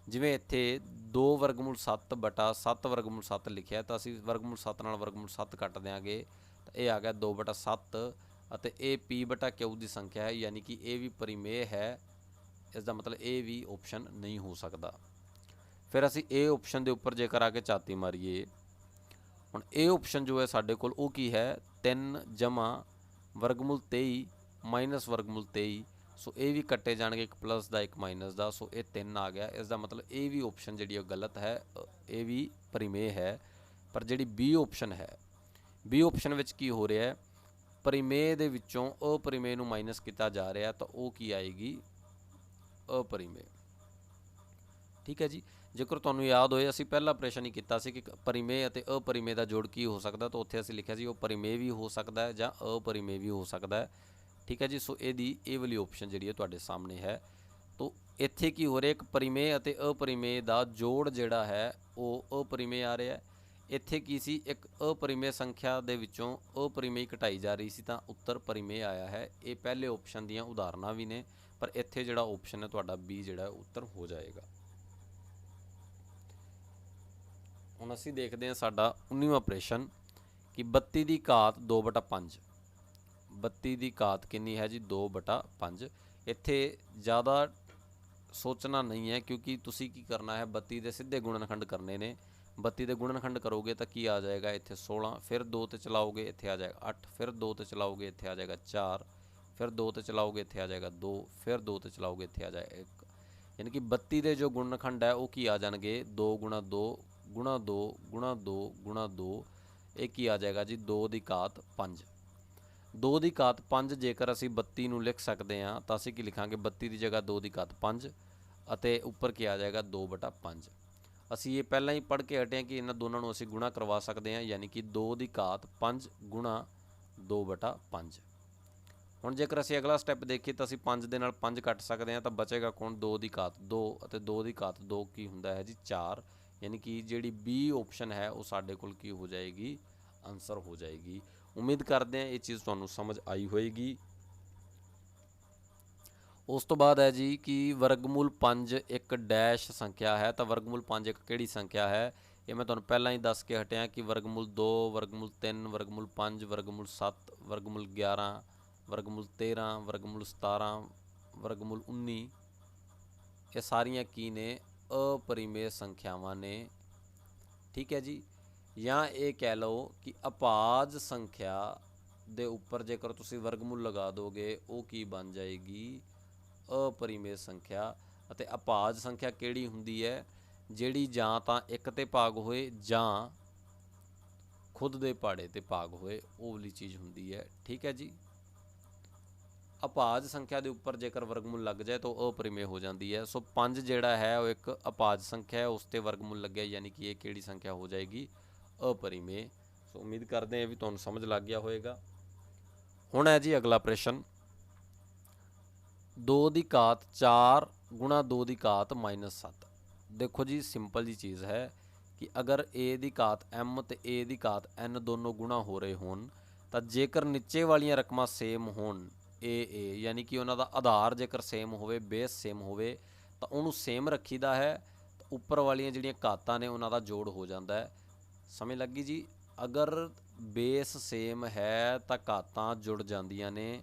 ਜਿਵੇਂ ਇੱਥੇ 2 ਵਰਗਮੂਲ 7 ਬਟਾ 7 ਵਰਗਮੂਲ 7 ਲਿਖਿਆ ਤਾਂ ਅਸੀਂ ਵਰਗਮੂਲ 7 ਨਾਲ ਵਰਗਮੂਲ 7 ਕੱਟ ਦਿਆਂਗੇ ਤਾਂ ਇਹ ਆ ਗਿਆ 2/7 ਅਤੇ ਇਹ P ਬਟਾ Q ਦੀ ਸੰਖਿਆ ਹੈ, ਯਾਨੀ ਕਿ ਇਹ ਵੀ ਪਰਿਮੇਯ ਹੈ। ਇਸ ਦਾ ਮਤਲਬ ਇਹ ਵੀ ਆਪਸ਼ਨ ਨਹੀਂ ਹੋ ਸਕਦਾ। ਫਿਰ ਅਸੀਂ ਇਹ ਆਪਸ਼ਨ ਦੇ ਉੱਪਰ ਜੇਕਰ ਆ ਕੇ ਝਾਤੀ ਮਾਰੀਏ, ਹੁਣ ਇਹ ਆਪਸ਼ਨ ਜੋ ਹੈ ਸਾਡੇ ਕੋਲ ਉਹ ਕੀ ਹੈ 3 ਜਮਾ ਵਰਗਮੂਲ 23 ਮਾਈਨਸ ਵਰਗਮੂਲ 23। ਸੋ ਇਹ ਵੀ ਕੱਟੇ ਜਾਣਗੇ, ਇੱਕ ਪਲੱਸ ਦਾ ਇੱਕ ਮਾਈਨਸ ਦਾ, ਸੋ ਇਹ 3 ਆ ਗਿਆ। ਇਸ ਦਾ ਮਤਲਬ ਇਹ ਵੀ ਆਪਸ਼ਨ ਜਿਹੜੀ ਉਹ ਗਲਤ ਹੈ, ਇਹ ਵੀ ਪਰਿਮੇਯ ਹੈ। ਪਰ ਜਿਹੜੀ ਬੀ ਆਪਸ਼ਨ ਹੈ, ਬੀ ਆਪਸ਼ਨ ਵਿੱਚ ਕੀ ਹੋ ਰਿਹਾ ਹੈ, ਪਰਿਮੇਯ ਦੇ ਵਿੱਚੋਂ ਅਪਰਿਮੇਯ ਨੂੰ ਮਾਈਨਸ ਕੀਤਾ ਜਾ ਰਿਹਾ ਤਾਂ ਉਹ ਕੀ ਆਏਗੀ ਅਪਰਿਮੇਯ। ਠੀਕ ਹੈ ਜੀ। ਜੇਕਰ ਤੁਹਾਨੂੰ ਯਾਦ ਹੋਏ ਅਸੀਂ ਪਹਿਲਾ ਪ੍ਰਸ਼ਨ ਹੀ ਕੀਤਾ ਸੀ ਕਿ ਪਰਿਮੇਯ ਅਤੇ ਅਪਰਿਮੇਯ ਦਾ ਜੋੜ ਕੀ ਹੋ ਸਕਦਾ, ਤਾਂ ਉੱਥੇ ਅਸੀਂ ਲਿਖਿਆ ਸੀ ਉਹ ਪਰਿਮੇਯ ਵੀ ਹੋ ਸਕਦਾ ਹੈ ਜਾਂ ਅਪਰਿਮੇਯ ਵੀ ਹੋ ਸਕਦਾ ਹੈ। ਠੀਕ ਹੈ ਜੀ। ਸੋ ਇਹਦੀ ਇਹ ਵਾਲੀ ਆਪਸ਼ਨ ਜਿਹੜੀ ਹੈ ਤੁਹਾਡੇ ਸਾਹਮਣੇ ਹੈ। ਤੋ ਇੱਥੇ ਕੀ ਹੋ ਰਿਹਾ, ਇੱਕ ਪਰਿਮੇਯ ਅਤੇ ਅਪਰਿਮੇਯ ਦਾ ਜੋੜ ਜਿਹੜਾ ਹੈ ਉਹ ਅਪਰਿਮੇਯ ਆ ਰਿਹਾ। ਇੱਥੇ ਕੀ ਸੀ, ਇੱਕ ਅਪਰਿਮੇਯ ਸੰਖਿਆ ਦੇ ਵਿੱਚੋਂ ਅਪਰਿਮੇਯ ਘਟਾਈ ਜਾ ਰਹੀ ਸੀ ਤਾਂ ਉੱਤਰ ਪਰਿਮੇਯ ਆਇਆ ਹੈ। ਇਹ ਪਹਿਲੇ ਆਪਸ਼ਨ ਦੀਆਂ ਉਦਾਹਰਨਾਂ ਵੀ ਨੇ, ਪਰ ਇੱਥੇ ਜਿਹੜਾ ਆਪਸ਼ਨ ਹੈ ਤੁਹਾਡਾ ਬੀ ਜਿਹੜਾ ਉੱਤਰ ਹੋ ਜਾਏਗਾ। ਹੁਣ ਅਸੀਂ ਦੇਖਦੇ ਹਾਂ ਸਾਡਾ 19ਵਾਂ ਪ੍ਰਸ਼ਨ ਕਿ 32 ਦੀ ਘਾਤ 2/5। 32 ਦੀ ਘਾਤ ਕਿੰਨੀ ਹੈ ਜੀ 2/5। ਇੱਥੇ ਜ਼ਿਆਦਾ सोचना नहीं है, क्योंकि तुसी की करना है 32 ਦੇ ਸਿੱਧੇ ਗੁਣਨਖੰਡ ਕਰਨੇ ਨੇ। 32 ਦੇ ਗੁਣਨਖੰਡ ਕਰੋਗੇ ਤਾਂ ਕੀ ਆ ਜਾਏਗਾ ਇੱਥੇ 16, ਫਿਰ 2 ਤੇ ਚਲਾਓਗੇ ਇੱਥੇ ਆ ਜਾਏਗਾ 8, ਫਿਰ 2 ਤੇ ਚਲਾਓਗੇ ਇੱਥੇ ਆ ਜਾਏਗਾ 4, ਫਿਰ 2 ਤੇ ਚਲਾਓਗੇ ਇੱਥੇ ਆ ਜਾਏਗਾ 2, ਫਿਰ 2 ਤੇ ਚਲਾਓਗੇ ਇੱਥੇ ਆ ਜਾਏਗਾ 1। यानी कि 32 ਦੇ ਜੋ ਗੁਣਨਖੰਡ ਹੈ ਉਹ ਕੀ ਆ ਜਾਣਗੇ 2 ਗੁਣਾ 2 ਗੁਣਾ 2 ਗੁਣਾ 2 ਗੁਣਾ 2, ਇਹ ਕੀ ਆ ਜਾਏਗਾ ਜੀ 2 ਦੀ ਘਾਤ 5। 2 ਦੀ ਘਾਤ 5 ਜੇਕਰ ਅਸੀਂ 32 ਨੂੰ ਲਿਖ ਸਕਦੇ ਹਾਂ ਤਾਂ ਅਸੀਂ ਕੀ ਲਿਖਾਂਗੇ 32 ਦੀ ਜਗ੍ਹਾ 2 ਦੀ ਘਾਤ 5 ਅਤੇ ਉੱਪਰ ਕੀ ਆ ਜਾਏਗਾ 2/5। ਅਸੀਂ ਇਹ ਪਹਿਲਾਂ ਹੀ ਪੜ੍ਹ ਕੇ ਹਟੇ ਹਾਂ ਕਿ ਇਹਨਾਂ ਦੋਨਾਂ ਨੂੰ ਅਸੀਂ ਗੁਣਾ ਕਰਵਾ ਸਕਦੇ ਹਾਂ, ਯਾਨੀ ਕਿ 2 ਦੀ ਘਾਤ 5 ਗੁਣਾ 2/5। ਹੁਣ ਜੇਕਰ ਅਸੀਂ ਅਗਲਾ ਸਟੈਪ ਦੇਖੀਏ ਤਾਂ ਅਸੀਂ 5 ਦੇ ਨਾਲ 5 ਕੱਟ ਸਕਦੇ ਹਾਂ, ਤਾਂ ਬਚੇਗਾ ਕੌਣ 2 ਦੀ ਘਾਤ 2 ਅਤੇ 2 ਦੀ ਘਾਤ 2 ਕੀ ਹੁੰਦਾ ਹੈ ਜੀ 4। ਯਾਨੀ ਕਿ ਜਿਹੜੀ ਬੀ ਆਪਸ਼ਨ ਹੈ ਉਹ ਸਾਡੇ ਕੋਲ ਕੀ ਹੋ ਜਾਏਗੀ ਆਨਸਰ ਹੋ ਜਾਏਗੀ। ਉਮੀਦ ਕਰਦੇ ਹਾਂ ਇਹ ਚੀਜ਼ ਤੁਹਾਨੂੰ ਸਮਝ ਆਈ ਹੋਏਗੀ। ਉਸ ਤੋਂ ਬਾਅਦ ਹੈ ਜੀ ਕਿ ਵਰਗਮੂਲ 5 ਇੱਕ ਡੈਸ਼ ਸੰਖਿਆ ਹੈ, ਤਾਂ ਵਰਗਮੂਲ 5 ਇੱਕ ਕਿਹੜੀ ਸੰਖਿਆ ਹੈ ਇਹ ਮੈਂ ਤੁਹਾਨੂੰ ਪਹਿਲਾਂ ਹੀ ਦੱਸ ਕੇ ਹਟਿਆ ਕਿ ਵਰਗਮੂਲ 2 ਵਰਗਮੂਲ 3 ਵਰਗਮੂਲ 5 ਵਰਗਮੂਲ 7 ਵਰਗਮੂਲ 11 ਵਰਗਮੂਲ 13 ਵਰਗਮੂਲ 17 ਵਰਗਮੂਲ 19 ਇਹ ਸਾਰੀਆਂ ਕੀ ਨੇ ਅਪਰਿਮੇय ਸੰਖਿਆਵਾਂ ਨੇ। ਠੀਕ ਹੈ ਜੀ, ਜਾਂ ਇਹ ਕਹਿ ਲਓ ਕਿ ਅਭਾਜ ਸੰਖਿਆ ਦੇ ਉੱਪਰ ਜੇਕਰ ਤੁਸੀਂ ਵਰਗਮੂਲ ਲਗਾ ਦੋਗੇ ਉਹ ਕੀ ਬਣ ਜਾਏਗੀ ਅਪਰਿਮੇय ਸੰਖਿਆ। ਅਤੇ ਅਭਾਜ ਸੰਖਿਆ ਕਿਹੜੀ ਹੁੰਦੀ ਹੈ ਜਿਹੜੀ ਜਾਂ ਤਾਂ 1 ਤੇ ਭਾਗ ਹੋਏ ਜਾਂ ਖੁਦ ਦੇ ਪਹਾੜੇ ਤੇ ਭਾਗ ਹੋਏ, ਉਹ ਵਾਲੀ ਚੀਜ਼ ਹੁੰਦੀ ਹੈ। ਠੀਕ ਹੈ ਜੀ, ਅਭਾਜ ਸੰਖਿਆ ਦੇ ਉੱਪਰ ਜੇਕਰ ਵਰਗਮੂਲ ਲੱਗ ਜਾਏ ਤਾਂ ਉਹ ਅਪਰਿਮੇय ਹੋ ਜਾਂਦੀ ਹੈ। ਸੋ 5 ਜਿਹੜਾ ਹੈ ਉਹ ਇੱਕ ਅਭਾਜ ਸੰਖਿਆ ਹੈ, ਉਸ ਤੇ ਵਰਗਮੂਲ ਲੱਗਿਆ, ਯਾਨੀ ਕਿ ਇਹ ਕਿਹੜੀ ਸੰਖਿਆ ਹੋ ਜਾਏਗੀ ਅਪਰਿਮੇय। ਸੋ ਉਮੀਦ ਕਰਦੇ ਹਾਂ ਵੀ ਤੁਹਾਨੂੰ ਸਮਝ ਲੱਗ ਗਿਆ ਹੋਏਗਾ। ਹੁਣ ਹੈ ਜੀ ਅਗਲਾ ਪ੍ਰਸ਼ਨ 2 ਦੀ ਘਾਤ 4 ਗੁਣਾ 2 ਦੀ ਘਾਤ -7। ਦੇਖੋ ਜੀ ਸਿੰਪਲ ਜੀ ਚੀਜ਼ ਹੈ ਕਿ ਅਗਰ a ਦੀ ਘਾਤ m ਅਤੇ a ਦੀ ਘਾਤ n ਦੋਨੋਂ ਗੁਣਾ ਹੋ ਰਹੇ ਹੋਣ ਤਾਂ ਜੇਕਰ ਨੀਚੇ ਵਾਲੀਆਂ ਰਕਮਾਂ ਸੇਮ ਹੋਣ a ਯਾਨੀ ਕਿ ਉਹਨਾਂ ਦਾ ਆਧਾਰ ਜੇਕਰ ਸੇਮ ਹੋਵੇ, ਬੇਸ ਸੇਮ ਹੋਵੇ ਤਾਂ ਉਹਨੂੰ ਸੇਮ ਰੱਖੀਦਾ ਹੈ, ਉੱਪਰ ਵਾਲੀਆਂ ਜਿਹੜੀਆਂ ਘਾਤਾਂ ਨੇ ਉਹਨਾਂ ਦਾ ਜੋੜ ਹੋ ਜਾਂਦਾ ਹੈ। ਸਮਝ ਲੱਗੀ ਜੀ, ਅਗਰ ਬੇਸ ਸੇਮ ਹੈ ਤਾਂ ਘਾਤਾਂ ਜੁੜ ਜਾਂਦੀਆਂ ਨੇ।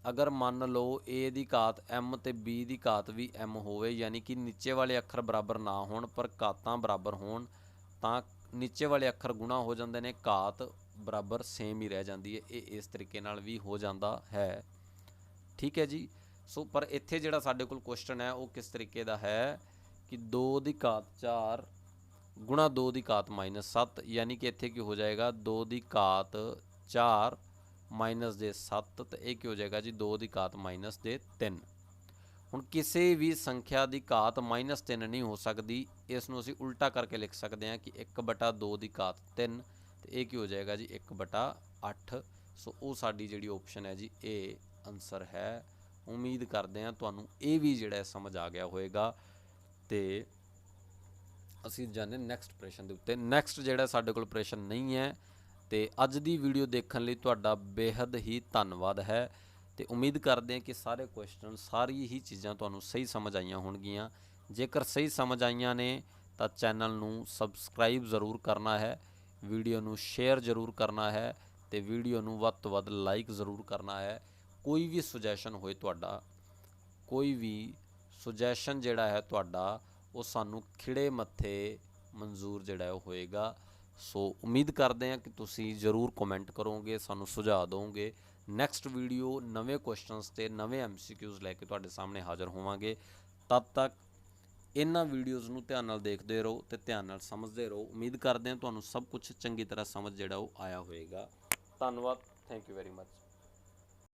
ਅਗਰ ਮੰਨ ਲਓ a ਦੀ ਘਾਤ m ਅਤੇ b ਦੀ ਘਾਤ ਵੀ m ਹੋਵੇ, ਯਾਨੀ ਕਿ ਨੀਚੇ ਵਾਲੇ ਅੱਖਰ ਬਰਾਬਰ ਨਾ ਹੋਣ ਪਰ ਘਾਤਾਂ ਬਰਾਬਰ ਹੋਣ, ਤਾਂ ਨੀਚੇ ਵਾਲੇ ਅੱਖਰ ਗੁਣਾ ਹੋ ਜਾਂਦੇ ਨੇ, ਘਾਤ ਬਰਾਬਰ ਸੇਮ ਹੀ ਰਹਿ ਜਾਂਦੀ ਹੈ। ਇਹ ਇਸ ਤਰੀਕੇ ਨਾਲ ਵੀ ਹੋ ਜਾਂਦਾ ਹੈ। ਠੀਕ ਹੈ ਜੀ, ਸੋ ਪਰ ਇੱਥੇ ਜਿਹੜਾ ਸਾਡੇ ਕੋਲ ਕੁਐਸਚਨ ਹੈ ਉਹ ਕਿਸ ਤਰੀਕੇ ਦਾ ਹੈ ਕਿ 2 ਦੀ ਘਾਤ 4 ਗੁਣਾ 2 ਦੀ ਘਾਤ -7, ਯਾਨੀ ਕਿ ਇੱਥੇ ਕੀ ਹੋ ਜਾਏਗਾ 2 ਦੀ ਘਾਤ 4 -7, ਤਾਂ ਇਹ ਕੀ ਹੋ ਜਾਏਗਾ ਜੀ 2 ਦੀ ਘਾਤ -3। ਹੁਣ ਕਿਸੇ ਵੀ ਸੰਖਿਆ ਦੀ ਘਾਤ -3 ਨਹੀਂ ਹੋ ਸਕਦੀ, ਇਸ ਨੂੰ ਅਸੀਂ ਉਲਟਾ ਕਰਕੇ ਲਿਖ ਸਕਦੇ ਹਾਂ ਕਿ 1/2 ਦੀ ਘਾਤ 3, ਤੇ ਇਹ ਕੀ ਹੋ ਜਾਏਗਾ ਜੀ 1/8। ਸੋ ਉਹ ਸਾਡੀ ਜਿਹੜੀ ਆਪਸ਼ਨ ਹੈ ਜੀ ਇਹ ਆਨਸਰ ਹੈ। ਉਮੀਦ ਕਰਦੇ ਹਾਂ ਤੁਹਾਨੂੰ ਇਹ ਵੀ ਜਿਹੜਾ ਸਮਝ ਆ ਗਿਆ ਹੋਏਗਾ। ਤੇ ਅਸੀਂ ਜਾਂਦੇ ਨੈਕਸਟ ਪ੍ਰਸ਼ਨ ਦੇ ਉੱਤੇ। ਨੈਕਸਟ ਜਿਹੜਾ ਸਾਡੇ ਕੋਲ ਪ੍ਰਸ਼ਨ ਨਹੀਂ ਹੈ। ਤੇ ਅੱਜ ਦੀ ਵੀਡੀਓ ਦੇਖਣ ਲਈ ਤੁਹਾਡਾ ਬੇਹੱਦ ਹੀ ਧੰਨਵਾਦ ਹੈ। ਤੇ ਉਮੀਦ ਕਰਦੇ ਹਾਂ ਕਿ ਸਾਰੇ ਕੁਐਸਚਨ ਸਾਰੀ ਹੀ ਚੀਜ਼ਾਂ ਤੁਹਾਨੂੰ ਸਹੀ ਸਮਝ ਆਈਆਂ ਹੋਣਗੀਆਂ। ਜੇਕਰ ਸਹੀ ਸਮਝ ਆਈਆਂ ਨੇ ਤਾਂ ਚੈਨਲ ਨੂੰ ਸਬਸਕ੍ਰਾਈਬ ਜ਼ਰੂਰ ਕਰਨਾ ਹੈ, ਵੀਡੀਓ ਨੂੰ ਸ਼ੇਅਰ ਜ਼ਰੂਰ ਕਰਨਾ ਹੈ ਤੇ ਵੀਡੀਓ ਨੂੰ ਵੱਧ ਤੋਂ ਵੱਧ ਲਾਈਕ ਜ਼ਰੂਰ ਕਰਨਾ ਹੈ। ਕੋਈ ਵੀ ਸੁਜੈਸ਼ਨ ਹੋਏ ਤੁਹਾਡਾ, ਕੋਈ ਵੀ ਸੁਜੈਸ਼ਨ ਜਿਹੜਾ ਹੈ ਤੁਹਾਡਾ ਉਹ ਸਾਨੂੰ ਖਿੜੇ ਮੱਥੇ ਮਨਜ਼ੂਰ ਜਿਹੜਾ ਉਹ ਹੋਏਗਾ। ਸੋ ਉਮੀਦ ਕਰਦੇ ਹਾਂ ਕਿ ਤੁਸੀਂ ਜ਼ਰੂਰ ਕਮੈਂਟ ਕਰੋਗੇ, ਸਾਨੂੰ ਸੁਝਾਅ ਦਿਓਗੇ। ਨੈਕਸਟ ਵੀਡੀਓ ਨਵੇਂ ਕੁਐਸਚਨਸ ਤੇ ਨਵੇਂ MCQs ਲੈ ਕੇ ਤੁਹਾਡੇ ਸਾਹਮਣੇ ਹਾਜ਼ਰ ਹੋਵਾਂਗੇ। ਤਦ ਤੱਕ ਇਹਨਾਂ ਵੀਡੀਓਜ਼ ਨੂੰ ਧਿਆਨ ਨਾਲ ਦੇਖਦੇ ਰਹੋ ਤੇ ਧਿਆਨ ਨਾਲ ਸਮਝਦੇ ਰਹੋ। ਉਮੀਦ ਕਰਦੇ ਹਾਂ ਤੁਹਾਨੂੰ ਸਭ ਕੁਝ ਚੰਗੀ ਤਰ੍ਹਾਂ ਸਮਝ ਜਿਹੜਾ ਉਹ ਆਇਆ ਹੋਏਗਾ। ਧੰਨਵਾਦ, ਥੈਂਕ ਯੂ ਵੈਰੀ ਮਚ।